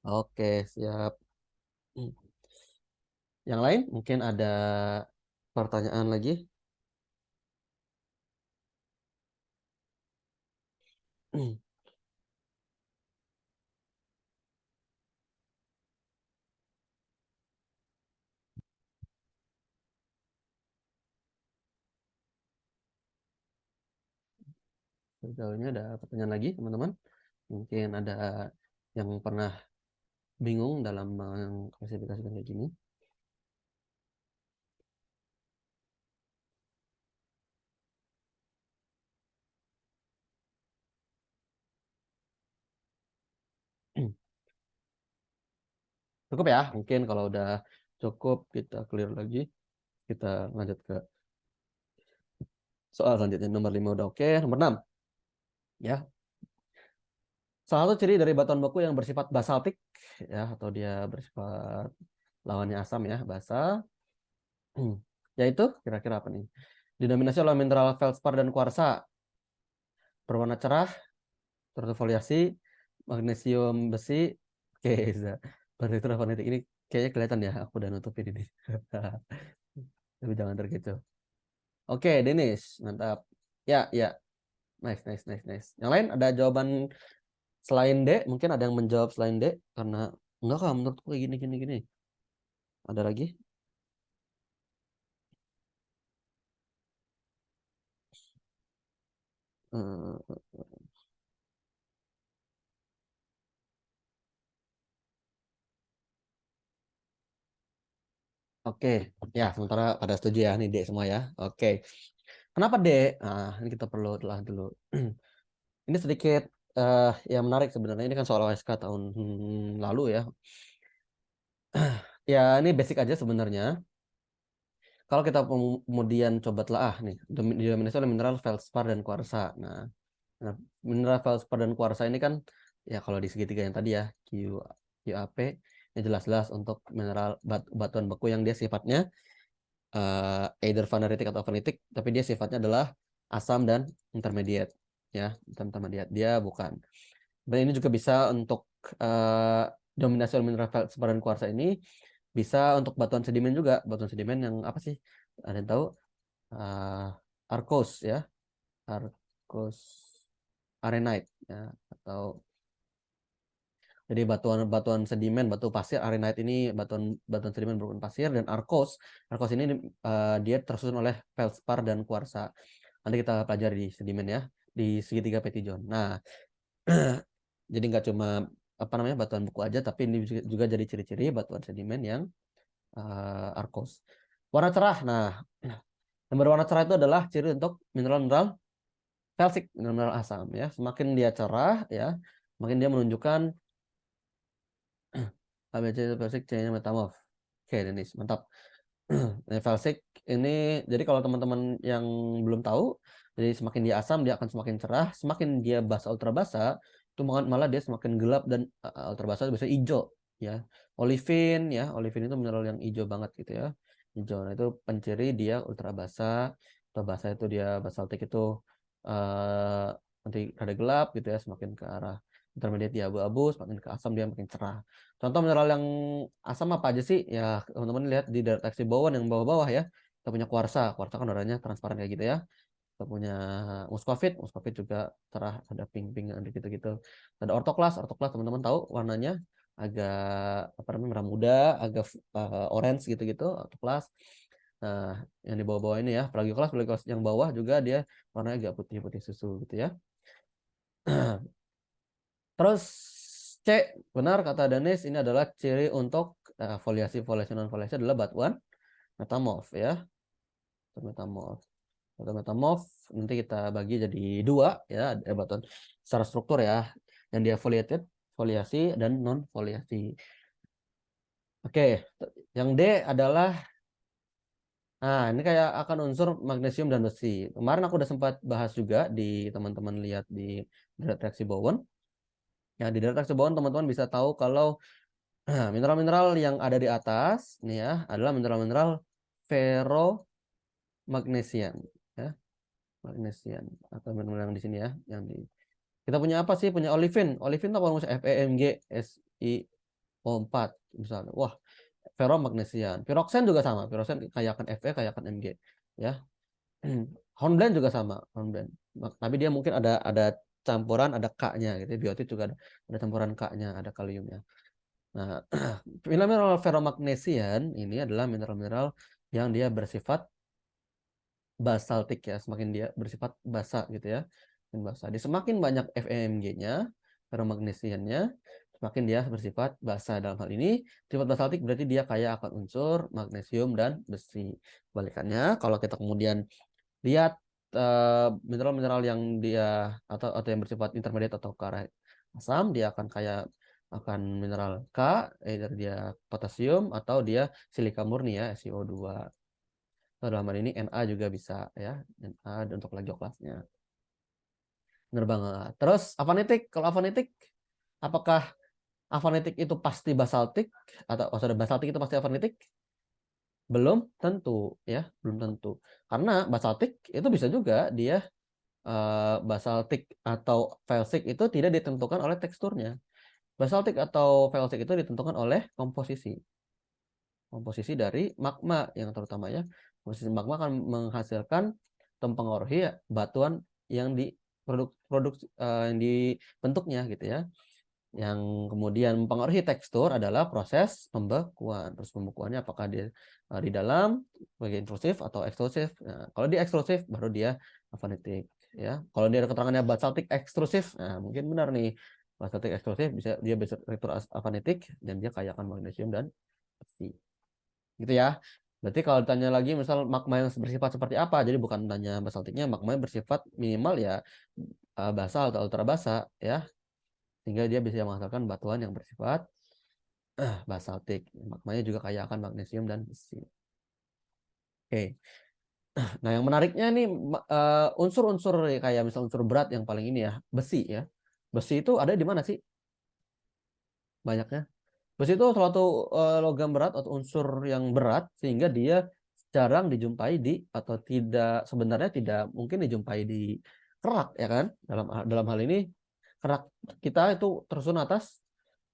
Oke, siap. Yang lain mungkin ada pertanyaan lagi? Sejauh ini ada pertanyaan lagi, teman-teman? Mungkin ada yang pernah bingung dalam mengklasifikasikan kayak gini. Cukup ya, mungkin kalau udah cukup kita clear lagi. Kita lanjut ke soal selanjutnya. Nomor 5 udah oke. Nomor 6. Ya, salah satu ciri dari batuan beku yang bersifat basaltik ya atau dia bersifat lawannya asam ya, basa. Yaitu kira-kira apa nih? Didominasi oleh mineral feldspar dan kuarsa. Berwarna cerah, terfoliasi, magnesium besi. Oke, berarti fonetik ini kayaknya kelihatan ya, aku udah nutupin ini. Tapi jangan terkecoh. Oke, Denis, mantap. Ya, ya. Nice, nice, nice, nice. Yang lain ada jawaban selain D? Mungkin ada yang menjawab selain D karena enggak kah menurutku kayak gini gini gini. Ada lagi? Eh, Oke, ya sementara pada setuju ya nih D semua ya. Oke, kenapa D? Nah, ini kita perlu telah dulu. Ini sedikit yang menarik sebenarnya. Ini kan soal OSK tahun lalu ya. Ya ini basic aja sebenarnya. Kalau kita kemudian coba telah nih, didominasi oleh mineral feldspar dan kuarsa. Nah, mineral feldspar dan kuarsa ini kan ya kalau di segitiga yang tadi ya QAP ini jelas-jelas untuk mineral batuan beku yang dia sifatnya either vaneritic atau vanadic, tapi dia sifatnya adalah asam dan intermediate ya, intermediate dia bukan. Dan ini juga bisa untuk dominasi oleh mineral feldspar dan kuarsa ini bisa untuk batuan sedimen juga, batuan sedimen yang apa sih? Ada yang tahu? Uh, Arkos ya, Arkos arenite ya, atau jadi batuan sedimen, batu pasir, arenite ini batuan batuan sedimen berukuran pasir dan arkos. Arkos ini dia tersusun oleh feldspar dan kuarsa. Nanti kita pelajari di sedimen ya, di segitiga Petijon. Nah, jadi nggak cuma apa namanya batuan buku aja, tapi ini juga jadi ciri-ciri batuan sedimen yang arkos. Warna cerah. Nah, yang berwarna cerah itu adalah ciri untuk mineral-mineral felsik, mineral asam ya. Semakin dia cerah ya, semakin dia menunjukkan ABC felsik C-nya metamorf. Oke, Denis, mantap. Felsik ini jadi kalau teman-teman yang belum tahu, jadi semakin dia asam dia akan semakin cerah, semakin dia basa ultra basa itu malah dia semakin gelap dan ultra basa bisa hijau ya. Olivin ya, olivin itu mineral yang hijau banget gitu ya. Hijau. Nah, itu penciri dia ultra basa. Ultra basa itu dia basaltik itu uh, nanti rada gelap gitu ya, semakin ke arah intermediate dia abu-abu, semakin ke asam dia makin cerah. Contoh mineral yang asam apa aja sih? Ya, teman-teman lihat di deteksi bawaan yang bawah-bawah ya. Kita punya kuarsa, kuarsa kan warnanya transparan kayak gitu ya. Kita punya muskovit, muskovit juga cerah, ada pink-pink ada gitu-gitu. Ada ortoklas, ortoklas teman-teman tahu warnanya agak apa namanya merah muda, agak orange gitu-gitu, ortoklas. Nah, yang di bawah-bawah ini ya, plagioklas, plagioklas yang bawah juga dia warnanya agak putih-putih susu gitu ya. Terus C, benar kata Danis, ini adalah ciri untuk foliasi, foliasi, non foliasi adalah batuan metamorf ya. Metamorf. Batuan metamorf nanti kita bagi jadi dua ya, ada batuan secara struktur ya, yang dia foliated, foliasi dan non foliasi. Oke, yang D adalah, nah ini kayak akan unsur magnesium dan besi. Kemarin aku udah sempat bahas juga di teman-teman lihat di reaksi Bowen. Ya, di reaksi Bowen teman-teman bisa tahu kalau mineral-mineral yang ada di atas nih ya adalah mineral-mineral ferromagnesian ya, magnesian atau mineral yang di sini ya, yang di kita punya apa sih? Punya olivin. Olivin itu apa maksudnya? FeMgSiO4 misalnya. Wah, ferromagnesian. Piroxen juga sama. Piroxen kayak akan Fe, kayak akan Mg ya. Hornblende juga sama, hornblende. Tapi dia mungkin ada campuran, ada K-nya gitu. Biotit juga ada campuran K-nya, ada kaliumnya. Nah, mineral ferromagnesian ini adalah mineral-mineral yang dia bersifat basaltik ya, semakin dia bersifat basa gitu ya. Dan basa. Dia semakin banyak FeMg-nya, ferromagnesiannya, semakin dia bersifat basa. Dalam hal ini, sifat basaltik berarti dia kaya akan unsur magnesium dan besi. Kebalikannya, kalau kita kemudian lihat mineral-mineral yang dia atau yang bersifat intermediate atau ke arah asam, dia akan kaya akan mineral K, either dia potasium atau dia silika murni ya, SiO2. Atau dalam hal ini Na juga bisa ya, Na untuk lagi kelasnya. Benar banget. Terus afanitik, kalau afanitik apakah afanitik itu pasti basaltik atau sorry, basaltik itu pasti afanitik? Belum tentu ya, belum tentu. Karena basaltik itu bisa juga dia basaltik atau felsic itu tidak ditentukan oleh teksturnya. Basaltik atau felsic itu ditentukan oleh komposisi dari magma yang terutama ya. Komposisi magma akan menghasilkan atau mempengaruhi ya, batuan yang di produk yang dibentuknya gitu ya. Yang kemudian mempengaruhi tekstur adalah proses pembekuan. Terus pembekuannya apakah dia di dalam sebagai intrusif atau ekstrusif. Nah, kalau dia ekstrusif baru dia afanitik ya. Kalau dia ada keterangannya basaltik ekstrusif, nah mungkin benar nih. Basaltik ekstrusif bisa dia berstruktur afanitik dan dia kaya akan magnesium dan besi. Gitu ya. Berarti kalau ditanya lagi misal magma yang bersifat seperti apa, jadi bukan tanya basaltiknya, magma yang bersifat minimal ya basal atau ultra basa ya, sehingga dia bisa menghasilkan batuan yang bersifat basaltik. Magmanya juga kaya akan magnesium dan besi. Oke. Nah, yang menariknya nih unsur-unsur kayak misal unsur berat yang paling ini ya, besi ya. Besi itu ada di mana sih? Banyaknya. Besi itu suatu logam berat atau unsur yang berat sehingga dia jarang dijumpai di atau tidak sebenarnya tidak mungkin dijumpai di kerak ya kan? Dalam hal ini kerak kita itu tersusun atas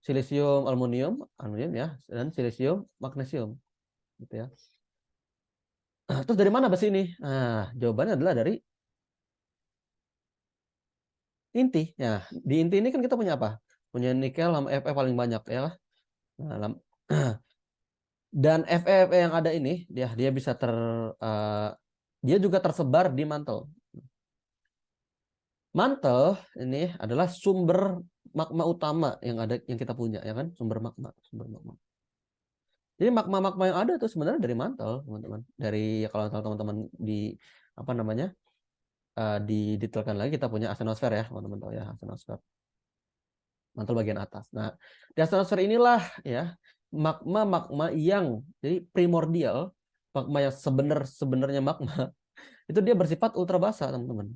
silisium aluminium ya dan silisium magnesium gitu ya. Terus dari mana besi ini? Nah, jawabannya adalah dari inti. Ya, di inti ini kan kita punya apa? Punya nikel sama Fe paling banyak ya. Nah, dan Fe yang ada ini dia bisa uh, dia juga tersebar di mantel. Mantel ini adalah sumber magma utama yang kita punya ya kan? Sumber magma. Jadi magma-magma yang ada tuh sebenarnya dari mantel, teman-teman. Dari ya, kalau teman-teman di apa namanya? Didetailkan lagi kita punya astenosfer ya, teman-teman tahu ya, astenosfer. Mantel bagian atas. Nah, di astenosfer inilah ya magma-magma yang jadi primordial, magma yang sebenarnya magma itu dia bersifat ultra basa, teman-teman.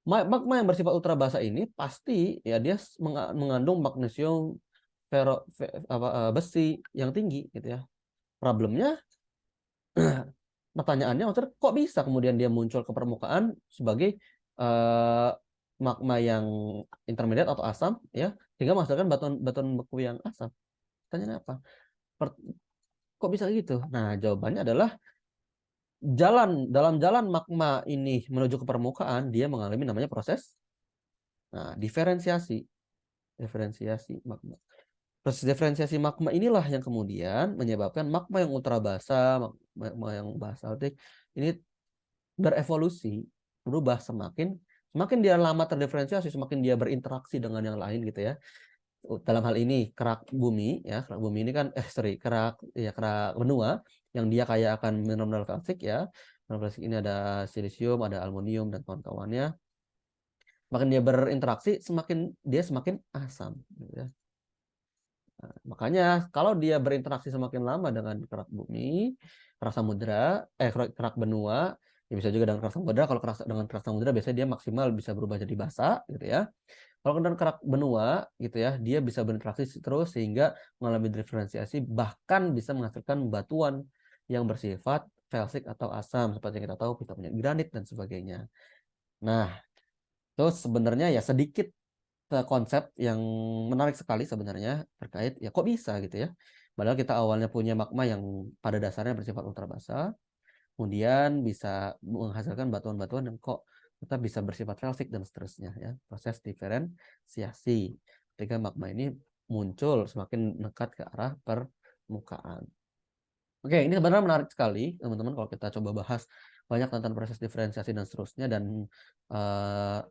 Magma yang bersifat ultra basa ini pasti ya dia mengandung magnesium, besi yang tinggi gitu ya. Problemnya, pertanyaannya maksudnya kok bisa kemudian dia muncul ke permukaan sebagai uh, magma yang intermediate atau asam ya, sehingga menghasilkan batuan beku yang asam. Pertanyaannya apa? Kok bisa gitu? Nah, jawabannya adalah dalam jalan magma ini menuju ke permukaan dia mengalami namanya proses diferensiasi. Diferensiasi magma. Proses diferensiasi magma inilah yang kemudian menyebabkan magma yang ultra basa, magma yang basaltik ini berevolusi, berubah Semakin dia lama terdiferensiasi, semakin dia berinteraksi dengan yang lain gitu ya. Dalam hal ini kerak bumi ya, kerak bumi ini kan kerak benua yang dia kaya akan mineral kalsik ya. Mineral kalsik ini ada silisium, ada aluminium dan kawan-kawannya. Semakin dia berinteraksi, dia semakin asam gitu ya. Nah, makanya kalau dia berinteraksi semakin lama dengan kerak bumi, kerak samudra, kerak benua, ya bisa juga dengan kerak samudra. Kalau dengan kerak samudra biasanya dia maksimal bisa berubah jadi basa gitu ya. Kalau dengan kerak benua gitu ya, dia bisa berinteraksi terus sehingga mengalami diferensiasi, bahkan bisa menghasilkan batuan yang bersifat felsik atau asam seperti yang kita tahu kita punya granit dan sebagainya. Nah, terus sebenarnya ya sedikit konsep yang menarik sekali sebenarnya terkait ya kok bisa gitu ya. Padahal kita awalnya punya magma yang pada dasarnya bersifat ultrabasa, kemudian bisa menghasilkan batuan-batuan yang kok tetap bisa bersifat felsik dan seterusnya ya. Proses diferensiasi ketika magma ini muncul semakin dekat ke arah permukaan. Oke, ini sebenarnya menarik sekali teman-teman kalau kita coba bahas banyak tentang proses diferensiasi dan seterusnya dan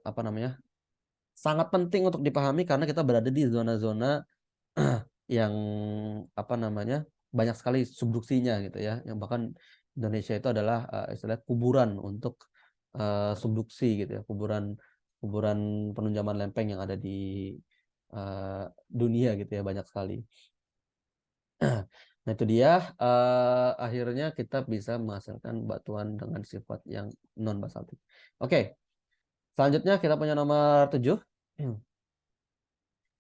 apa namanya sangat penting untuk dipahami karena kita berada di zona-zona yang apa namanya banyak sekali subduksinya gitu ya, yang bahkan Indonesia itu adalah istilah kuburan untuk subduksi gitu ya, kuburan kuburan penunjaman lempeng yang ada di dunia gitu ya, banyak sekali. Nah itu dia akhirnya kita bisa menghasilkan batuan dengan sifat yang non basaltik. Oke, selanjutnya kita punya nomor 7.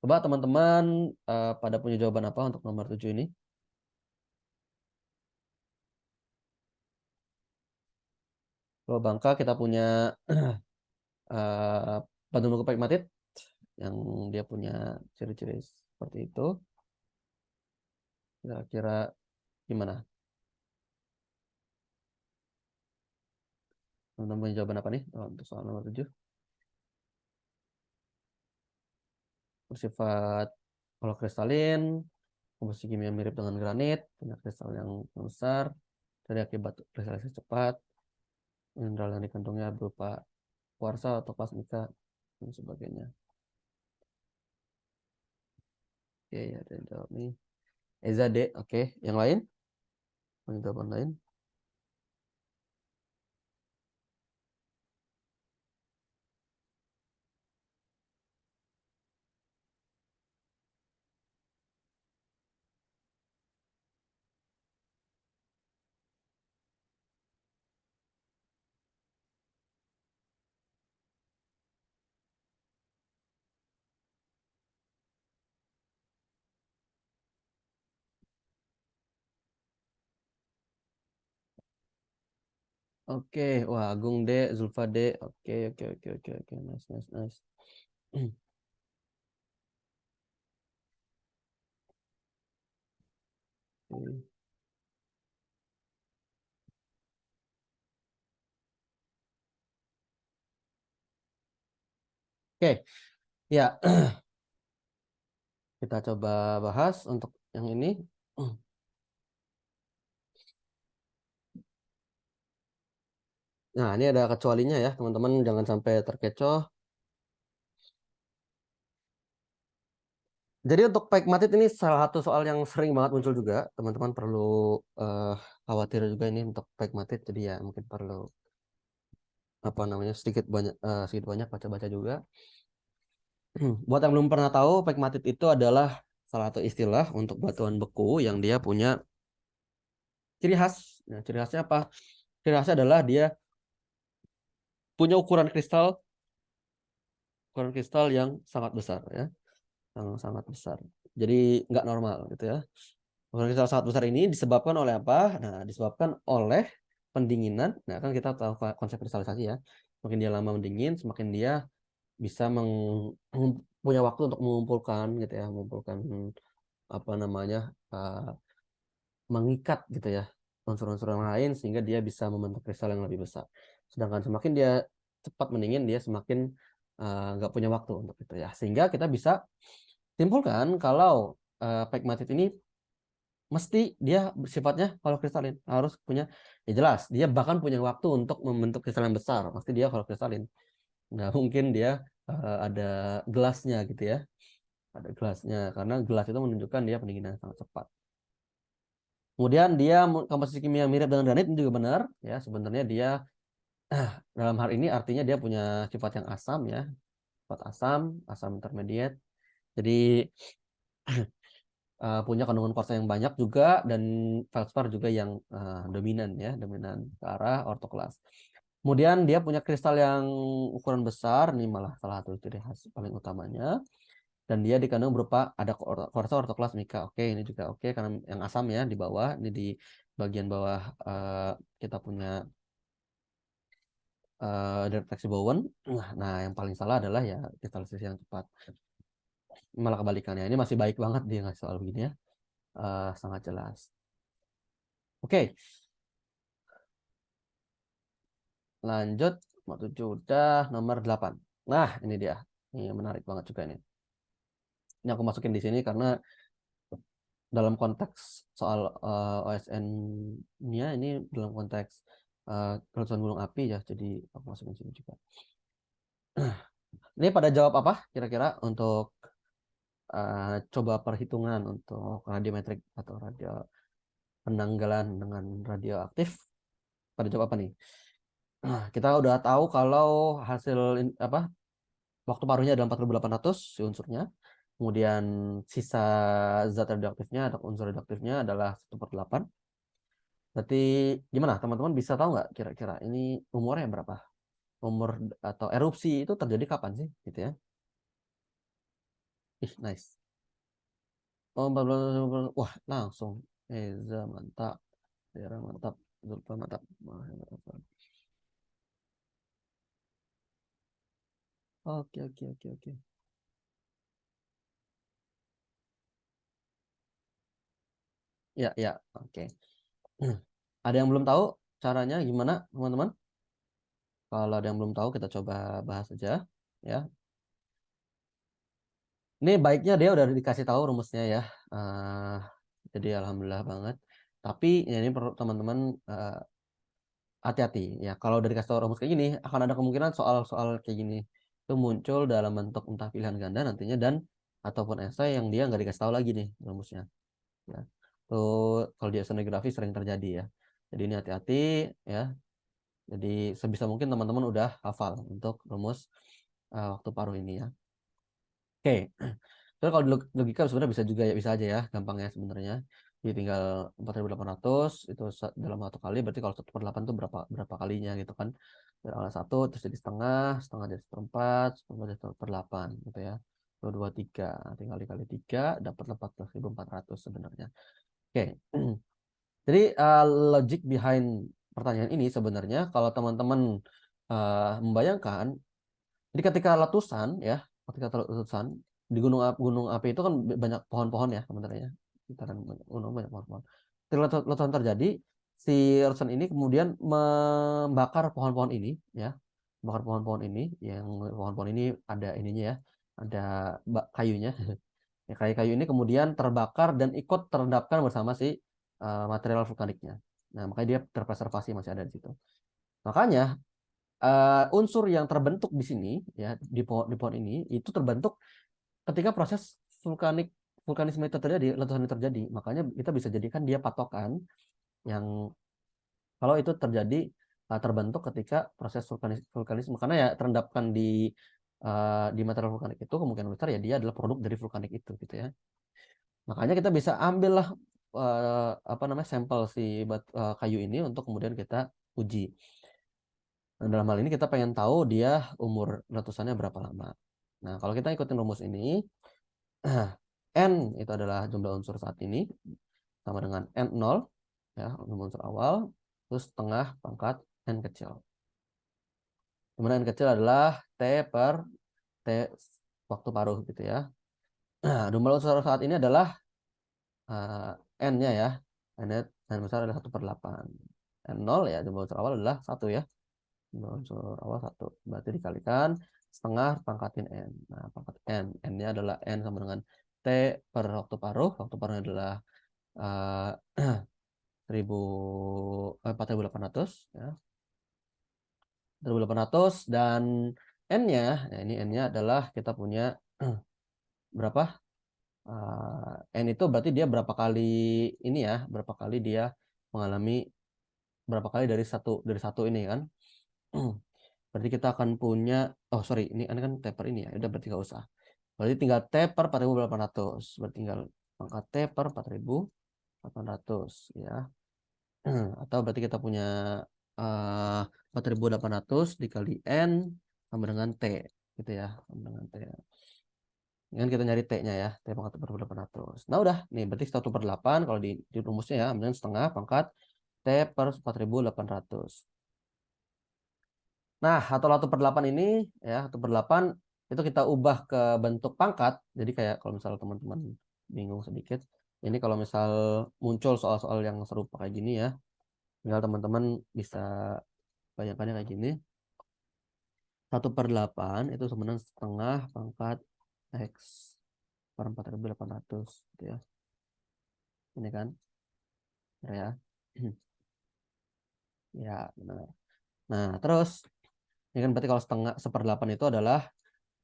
Coba teman-teman pada punya jawaban apa untuk nomor 7 ini? Kalau Bangka kita punya batu nuku pegmatit yang dia punya ciri-ciri seperti itu. Kira-kira gimana? Teman-teman punya jawaban apa nih untuk soal nomor 7? Bersifat holokristalin, komposisi kimia mirip dengan granit, punya kristal yang besar, dari akibat kristalisasi cepat, mineral yang dikandungnya berupa kuarsa atau plasmika, dan sebagainya. Oke, ada yang jawab nih. Eza D, oke. Yang lain? Punya jawaban lain? Oke, wah Agung D, Zulfa D. Oke, oke, oke, oke, oke. Nice, nice, nice. Oke, ya kita coba bahas untuk yang ini. Nah, ini ada kecualinya ya, teman-teman jangan sampai terkecoh. Jadi untuk pegmatit ini salah satu soal yang sering banget muncul juga. Teman-teman perlu khawatir juga ini untuk pegmatit. Jadi ya mungkin perlu apa namanya sedikit banyak baca-baca juga. Buat yang belum pernah tahu, pegmatit itu adalah salah satu istilah untuk batuan beku yang dia punya ciri khas. Nah, ciri khasnya apa? Ciri khasnya adalah dia punya ukuran kristal yang sangat besar ya, yang sangat besar. Jadi nggak normal gitu ya. Ukuran kristal sangat besar ini disebabkan oleh apa? Nah, disebabkan oleh pendinginan. Nah, kan kita tahu konsep kristalisasi ya. Semakin dia lama mendingin, semakin dia bisa punya waktu untuk mengumpulkan gitu ya, mengumpulkan apa namanya mengikat gitu ya unsur-unsur yang lain sehingga dia bisa membentuk kristal yang lebih besar. Sedangkan semakin dia cepat mendingin, dia semakin nggak punya waktu untuk itu ya. Sehingga kita bisa simpulkan kalau pegmatit ini mesti dia sifatnya kalau kristalin harus punya ya jelas dia bahkan punya waktu untuk membentuk kristal yang besar pasti dia kalau kristalin Nah, mungkin dia ada gelasnya gitu ya. Ada gelasnya karena gelas itu menunjukkan dia pendinginan yang sangat cepat. Kemudian dia komposisi kimia mirip dengan granit ini juga benar ya. Sebenarnya dia dalam hal ini artinya dia punya sifat yang asam ya, sifat asam, asam intermediate. Jadi punya kandungan fosfor yang banyak juga dan feldspat juga yang dominan ya, dominan ke arah ortoklas. Kemudian dia punya kristal yang ukuran besar, ini malah salah satu ciri khas paling utamanya. Dan dia dikandung berupa ada kuarsa ortoklas mika. Oke, ini juga oke karena yang asam ya di bawah, ini di bagian bawah kita punya deteksi Bowen. Nah, yang paling salah adalah ya kristalisasi yang cepat. Malah kebalikannya. Ini masih baik banget dia ngasih soal begini ya. Sangat jelas. Oke, lanjut. Nomor 7 udah, nomor 8. Nah, ini dia. Ini menarik banget juga ini. Ini aku masukin di sini karena dalam konteks soal OSN-nya ini dalam konteks letusan gunung api ya. Jadi aku masukin sini juga. Ini pada jawab apa kira-kira untuk coba perhitungan untuk radiometrik atau radio penanggalan dengan radioaktif? Pada jawab apa nih? Nah, kita udah tahu kalau hasil apa waktu paruhnya adalah 4.800 si unsurnya. Kemudian sisa zat radioaktifnya atau unsur radioaktifnya adalah 1/8. Berarti gimana teman-teman bisa tahu nggak kira-kira ini umurnya berapa? Umur atau erupsi itu terjadi kapan sih gitu ya? Ih, nice. Oh, 14, wah, langsung. Eza mantap. Daerah mantap. Zulfa mantap. Oke, oke, oke, oke. Ya, ya, oke. Ada yang belum tahu caranya gimana, teman-teman? Kalau ada yang belum tahu, kita coba bahas aja. Ya, ini baiknya dia udah dikasih tahu rumusnya ya. Eh, jadi alhamdulillah banget. Tapi ya ini perlu teman-teman hati-hati ya. Kalau dari kasih tahu rumus kayak gini, akan ada kemungkinan soal-soal kayak gini itu muncul dalam bentuk entah pilihan ganda nantinya dan ataupun esai yang dia nggak dikasih tahu lagi nih rumusnya. Ya. Tuh kalau di esenografi sering terjadi ya. Jadi ini hati-hati ya. Jadi sebisa mungkin teman-teman udah hafal untuk rumus waktu paruh ini ya. Oke. Terus kalau logika sebenarnya bisa juga ya bisa aja ya gampangnya sebenarnya. Jadi tinggal 4.800 itu dalam satu kali berarti kalau 1/8 itu berapa berapa kalinya gitu kan. Dari awal 1 terus jadi setengah, setengah jadi 1/4, setengah jadi 1/8 gitu ya. 2, 2, 3. Tinggal dikali 3 dapat 14.400 sebenarnya. Oke. Jadi logic behind pertanyaan ini sebenarnya kalau teman-teman membayangkan, jadi ketika letusan ya, ketika letusan di gunung api itu kan banyak pohon-pohon ya sebenarnya, sekitaran gunung banyak pohon-pohon. Ketika letusan terjadi, si letusan ini kemudian membakar pohon-pohon ini ya, bakar pohon-pohon ini, yang pohon-pohon ini ada ininya ya, ada kayunya. Ya, kayu-kayu ini kemudian terbakar dan ikut terendapkan bersama si material vulkaniknya. Nah, makanya dia terpreservasi masih ada di situ. Makanya unsur yang terbentuk di sini ya di pohon ini itu terbentuk ketika proses vulkanik vulkanisme itu terjadi, letusan itu terjadi. Makanya kita bisa jadikan dia patokan yang kalau itu terjadi terbentuk ketika proses vulkanisme karena ya terendapkan di material vulkanik itu kemungkinan besar ya dia adalah produk dari vulkanik itu gitu ya. Makanya kita bisa ambillah apa namanya sampel si kayu ini untuk kemudian kita uji. Nah, dalam hal ini kita pengen tahu dia umur letusannya berapa lama. Nah, kalau kita ikutin rumus ini, N itu adalah jumlah unsur saat ini sama dengan N0 ya, jumlah unsur awal, terus setengah pangkat N kecil. Dimana N kecil adalah T per T waktu paruh gitu ya. Nah, jumlah unsur saat ini adalah N-nya ya. N besar adalah 1/8. N0 ya, jumlah unsur awal adalah 1 ya. Jumlah unsur awal 1. Berarti dikalikan setengah pangkatin N. Nah, pangkat N. N-nya adalah N sama dengan T per waktu paruh. Waktu paruhnya adalah uh, 4.800 ya. 1.800 dan N-nya, nah ini N-nya adalah kita punya berapa? N itu berarti dia berapa kali ini ya, berapa kali dia mengalami berapa kali dari satu ini kan. Berarti kita akan punya, oh sorry, ini kan taper ini ya, udah berarti nggak usah. Berarti tinggal T per 4.800. Berarti tinggal pangkat T per 4.800 ya. Atau berarti kita punya 4.800 dikali N sama dengan T gitu ya. Sama dengan T. Ini kan kita nyari T-nya ya, T pangkat 4.800. Nah udah, nih berarti 1/8 kalau di rumusnya ya, kemudian setengah pangkat T per 4.800. Nah, atau 1/8 ini ya, 1/8 itu kita ubah ke bentuk pangkat. Jadi kayak kalau misalnya teman-teman bingung sedikit, ini kalau misal muncul soal-soal yang serupa kayak gini ya, tinggal teman-teman bisa bayangkannya kayak gini. 1/8 itu sebenarnya setengah pangkat X per 4.800 gitu ya. Ini kan, ya. Ya, benar. Nah, terus ini kan berarti kalau setengah 1/8 itu adalah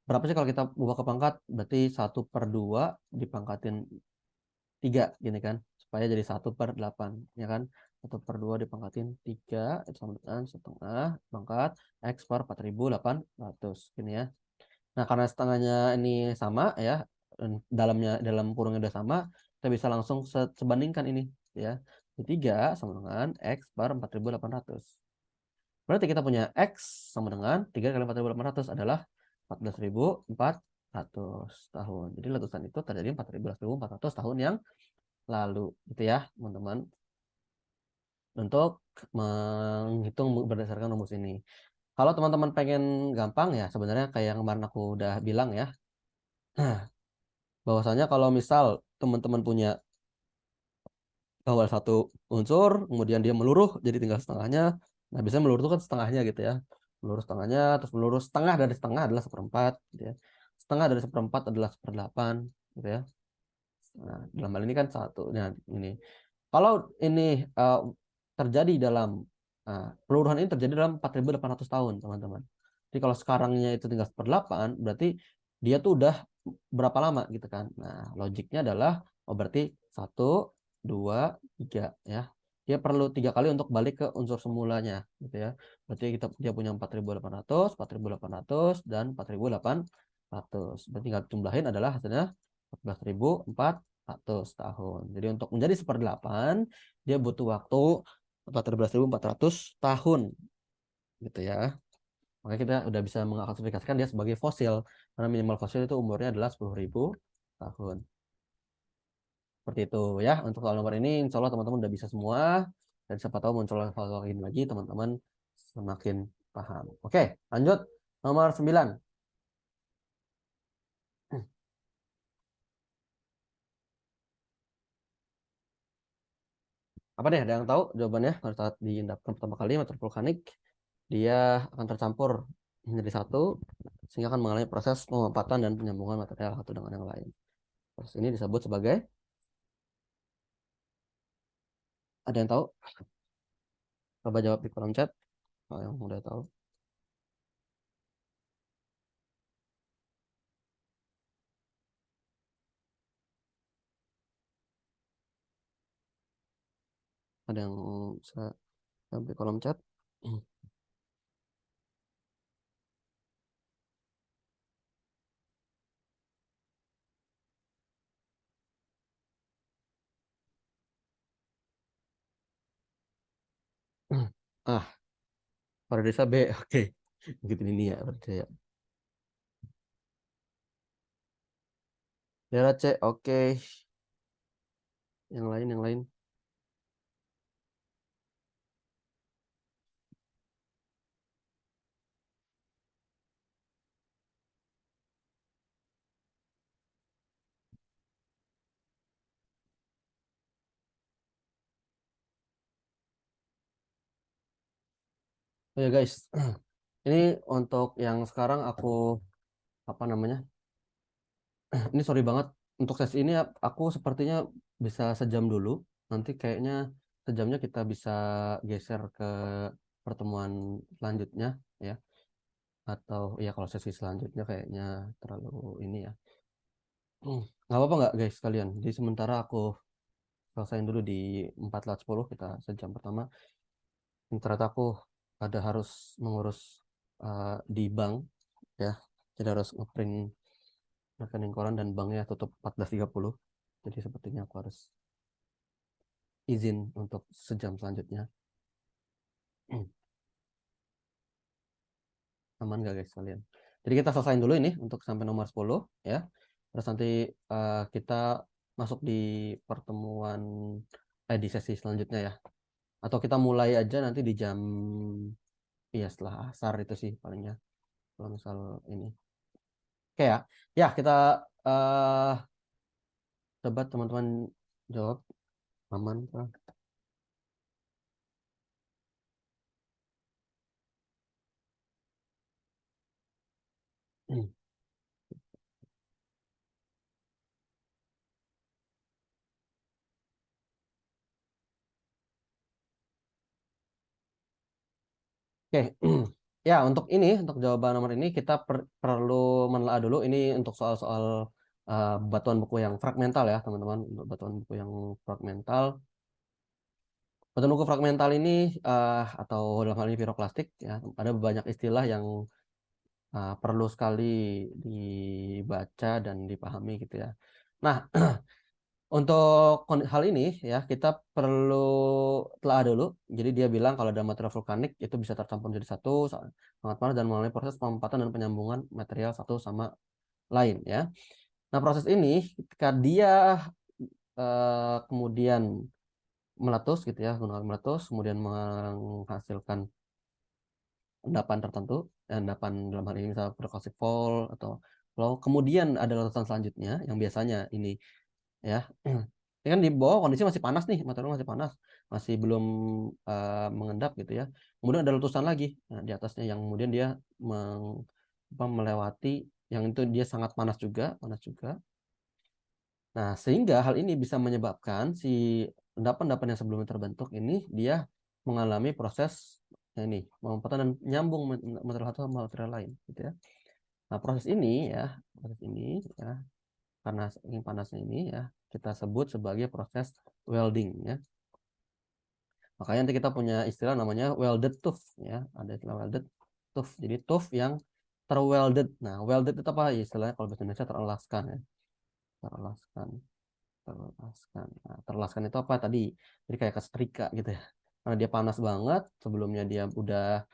berapa sih kalau kita ubah ke pangkat? Berarti 1/2 dipangkatin 3 gini kan, supaya jadi 1/8 ya kan. 1/2 dipangkatin 3 itu sama dengan setengah pangkat X per 4.800 gini ya. Nah, karena setengahnya ini sama ya, dalam kurungnya udah sama, kita bisa langsung sebandingkan ini ya. 3 sama dengan X per 4.800. Berarti kita punya X sama dengan 3 kali 4.800 adalah 14.400 tahun. Jadi letusan itu terjadi 14.400 tahun yang lalu gitu ya teman-teman, untuk menghitung berdasarkan rumus ini. Kalau teman-teman pengen gampang ya sebenarnya kayak yang kemarin aku udah bilang ya, bahwasanya kalau misal teman-teman punya awal satu unsur kemudian dia meluruh jadi tinggal setengahnya, nah biasanya meluruh itu kan setengahnya gitu ya, meluruh setengahnya, terus meluruh setengah dari setengah adalah 1/4 gitu ya, setengah dari 1/4 adalah 1/8 gitu ya. Nah, dalam hal ini kan satu. Nah, ini kalau ini terjadi dalam peluruhan ini terjadi dalam 4.800 tahun, teman-teman. Jadi kalau sekarangnya itu tinggal 1/8, berarti dia tuh udah berapa lama gitu kan. Nah, logiknya adalah oh berarti 1, 2, 3 ya. Dia perlu 3 kali untuk balik ke unsur semulanya gitu ya. Berarti dia punya 4.800, 4.800 dan 4.800. Berarti tinggal jumlahin adalah hasilnya 14.400 tahun. Jadi untuk menjadi 1/8 dia butuh waktu 14.400 tahun gitu ya. Makanya kita udah bisa mengklasifikasikan dia sebagai fosil karena minimal fosil itu umurnya adalah 10.000 tahun. Seperti itu ya. Untuk soal nomor ini insya Allah teman-teman udah bisa semua, dan siapa tahu muncul soal ini lagi teman-teman semakin paham. Oke, lanjut nomor 9. Apa deh, ada yang tahu jawabannya? Pada saat diendapkan pertama kali material vulkanik, dia akan tercampur menjadi satu sehingga akan mengalami proses pemampatan dan penyambungan material satu dengan yang lain. Proses ini disebut sebagai, ada yang tahu? Coba jawab di kolom chat kalau yang udah tahu. Ada yang bisa jawab di kolom chat? Ah, pada desa B. Oke. Begitu ini ya, percaya. Daerah C. Oke. Yang lain, yang lain. Oh ya guys, ini untuk yang sekarang aku apa namanya? Ini sorry banget untuk sesi ini aku sepertinya bisa sejam dulu. Nanti kayaknya sejamnya kita bisa geser ke pertemuan selanjutnya ya. atau ya kalau sesi selanjutnya kayaknya terlalu ini ya. Nggak apa-apa nggak guys kalian. Jadi sementara aku selesaiin dulu di 4:10 kita sejam pertama. Ini ternyata aku ada harus mengurus di bank ya. Jadi harus ngeprint rekening koran dan banknya tutup 14:30. Jadi sepertinya aku harus izin untuk sejam selanjutnya. Aman nggak guys kalian? Jadi kita selesaiin dulu ini untuk sampai nomor 10 ya. Terus nanti kita masuk di pertemuan di sesi selanjutnya ya. Atau kita mulai aja nanti di jam iya setelah asar itu sih palingnya. Kalau misal ini. Oke ya. Ya, kita eh coba teman-teman jawab aman kah? Oke, ya untuk ini, untuk jawaban nomor ini kita perlu menelaah dulu. Ini untuk soal-soal batuan buku yang fragmental ya teman-teman. Untuk batuan buku yang fragmental. Batuan buku fragmental ini atau dalam hal ini piroklastik ya, ada banyak istilah yang perlu sekali dibaca dan dipahami gitu ya. Nah, untuk hal ini ya kita perlu telah dulu. Jadi dia bilang kalau ada material vulkanik itu bisa tercampur jadi satu sangat panas dan melalui proses pemempatan dan penyambungan material satu sama lain ya. Nah proses ini ketika dia kemudian meletus gitu ya, gunung meletus kemudian menghasilkan endapan tertentu, endapan dalam hal ini misalnya percussive fall atau flow. Kemudian ada letusan selanjutnya yang biasanya ini ya ini kan di bawah kondisi masih panas nih, material masih panas, masih belum mengendap gitu ya. Kemudian ada letusan lagi nah, di atasnya yang kemudian dia melewati yang itu dia sangat panas juga, panas juga. Nah sehingga hal ini bisa menyebabkan si endapan-endapan yang sebelumnya terbentuk ini dia mengalami proses ini pemempatan dan nyambung material satu sama material lain gitu ya. Nah proses ini ya karena saking panasnya ini ya kita sebut sebagai proses welding ya. Makanya nanti kita punya istilah namanya welded tooth ya. Ada istilah welded tooth. Jadi tooth yang terwelded. Nah, welded itu apa? Istilahnya kalau bahasa Indonesia teralaskan ya. Teralaskan. Terlaskan. Nah, terlaskan itu apa tadi? Jadi kayak kesetrika gitu ya. Karena dia panas banget, sebelumnya dia udah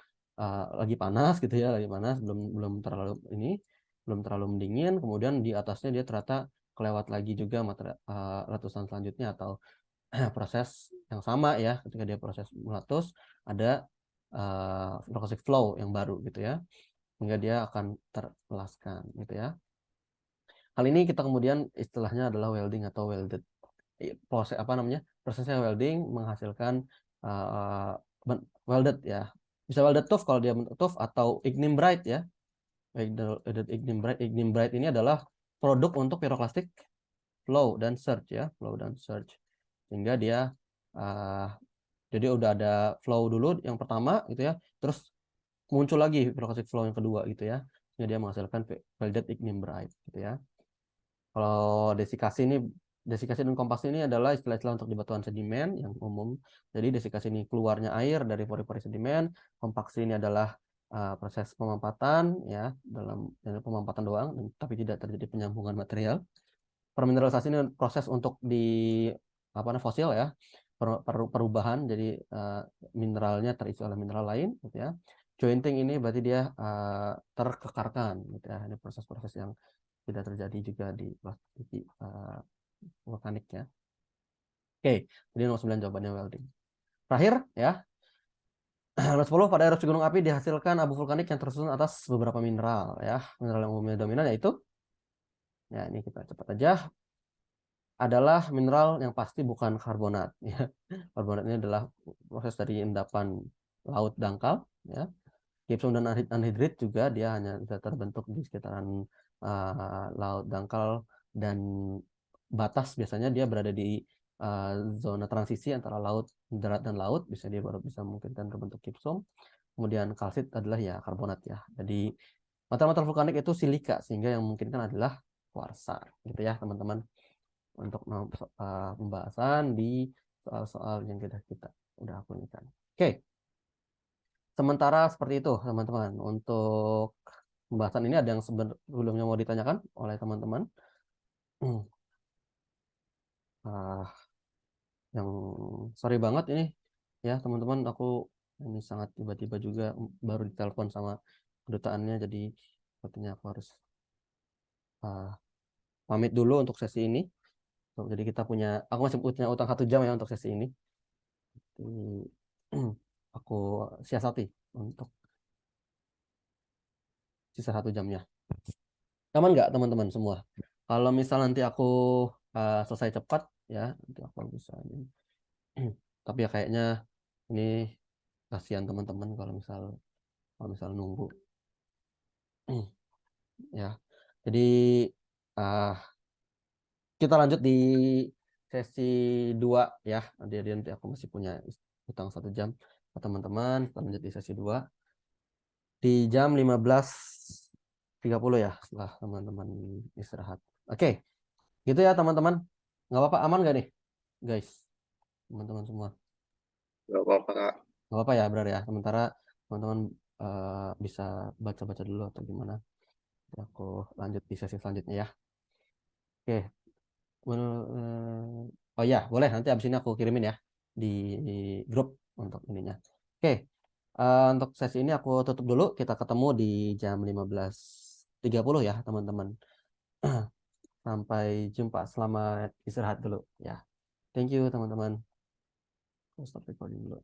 lagi panas gitu ya, lagi panas, belum belum terlalu ini, belum terlalu mendingin, kemudian di atasnya dia ternyata kelewat lagi juga material letusan selanjutnya atau proses yang sama ya, ketika dia proses meletus ada percussive flow yang baru gitu ya, sehingga dia akan terlaskan gitu ya. Hal ini kita kemudian istilahnya adalah welding atau welded proses apa namanya prosesnya welding menghasilkan uh, welded ya bisa welded tough kalau dia tough atau ignium bright ya welded ignium bright ini adalah produk untuk pyroclastic flow dan surge ya flow dan surge sehingga dia uh, jadi udah ada flow dulu yang pertama gitu ya terus muncul lagi pyroclastic flow yang kedua gitu ya sehingga dia menghasilkan welded ignium bright gitu ya. Kalau desikasi dan kompaksi ini adalah istilah-istilah untuk di batuan sedimen yang umum. Jadi desikasi ini keluarnya air dari pori-pori sedimen. Kompaksi ini adalah proses pemampatan ya dalam pemampatan doang, tapi tidak terjadi penyambungan material. Permineralisasi ini proses untuk di apa namanya fosil ya perubahan jadi mineralnya terisi oleh mineral lain gitu ya. Jointing ini berarti dia terkekarkan gitu ya. Ini proses-proses yang tidak terjadi juga di vulkanik ya. Oke, jadi nomor 9 jawabannya welding. Terakhir ya, nomor 10 pada erupsi gunung api dihasilkan abu vulkanik yang tersusun atas beberapa mineral ya. Mineral yang umumnya dominan yaitu ya ini kita cepat aja adalah mineral yang pasti bukan karbonat ya. Karbonat ini adalah proses dari endapan laut dangkal ya. Gypsum dan anhidrit juga dia hanya bisa terbentuk di sekitaran laut dangkal dan batas biasanya dia berada di zona transisi antara laut darat dan laut bisa dia baru bisa memungkinkan terbentuk gypsum. kemudian kalsit adalah ya karbonat ya. Jadi material-material vulkanik itu silika, sehingga yang memungkinkan adalah kuarsa gitu ya teman-teman, untuk pembahasan di soal-soal yang kita udah aku ini kan. Oke, sementara seperti itu teman-teman. Untuk pembahasan ini ada yang sebelumnya mau ditanyakan oleh teman-teman? Ah, yang sorry banget ini ya teman-teman, aku ini sangat tiba-tiba juga baru ditelepon sama kedutaannya, jadi sepertinya aku harus ah, pamit dulu untuk sesi ini. Jadi aku masih punya utang 1 jam ya untuk sesi ini. Jadi, aku siasati untuk sisa 1 jamnya. Aman nggak teman-teman semua? Kalau misal nanti aku selesai cepat ya, nanti aku bisa ini. Tapi ya kayaknya ini kasihan teman-teman kalau misal nunggu. Ya. Jadi ah kita lanjut di sesi 2 ya. Nanti aku masih punya utang 1 jam ke teman-teman. Kita lanjut di sesi 2 di jam 15.30 ya, setelah teman-teman istirahat. Oke, gitu ya teman-teman. Nggak apa-apa, aman nggak nih, guys? Teman-teman semua. Gak apa-apa Kak. Nggak apa-apa ya, benar ya. Sementara teman-teman bisa baca-baca dulu atau gimana. Aku lanjut di sesi selanjutnya ya. Oke. Oh ya, boleh nanti abis ini aku kirimin ya di grup untuk ininya. Oke, untuk sesi ini aku tutup dulu. Kita ketemu di jam 15.30 ya, teman-teman. Sampai jumpa. Selamat istirahat dulu ya. Thank you, teman-teman. Stop recording dulu.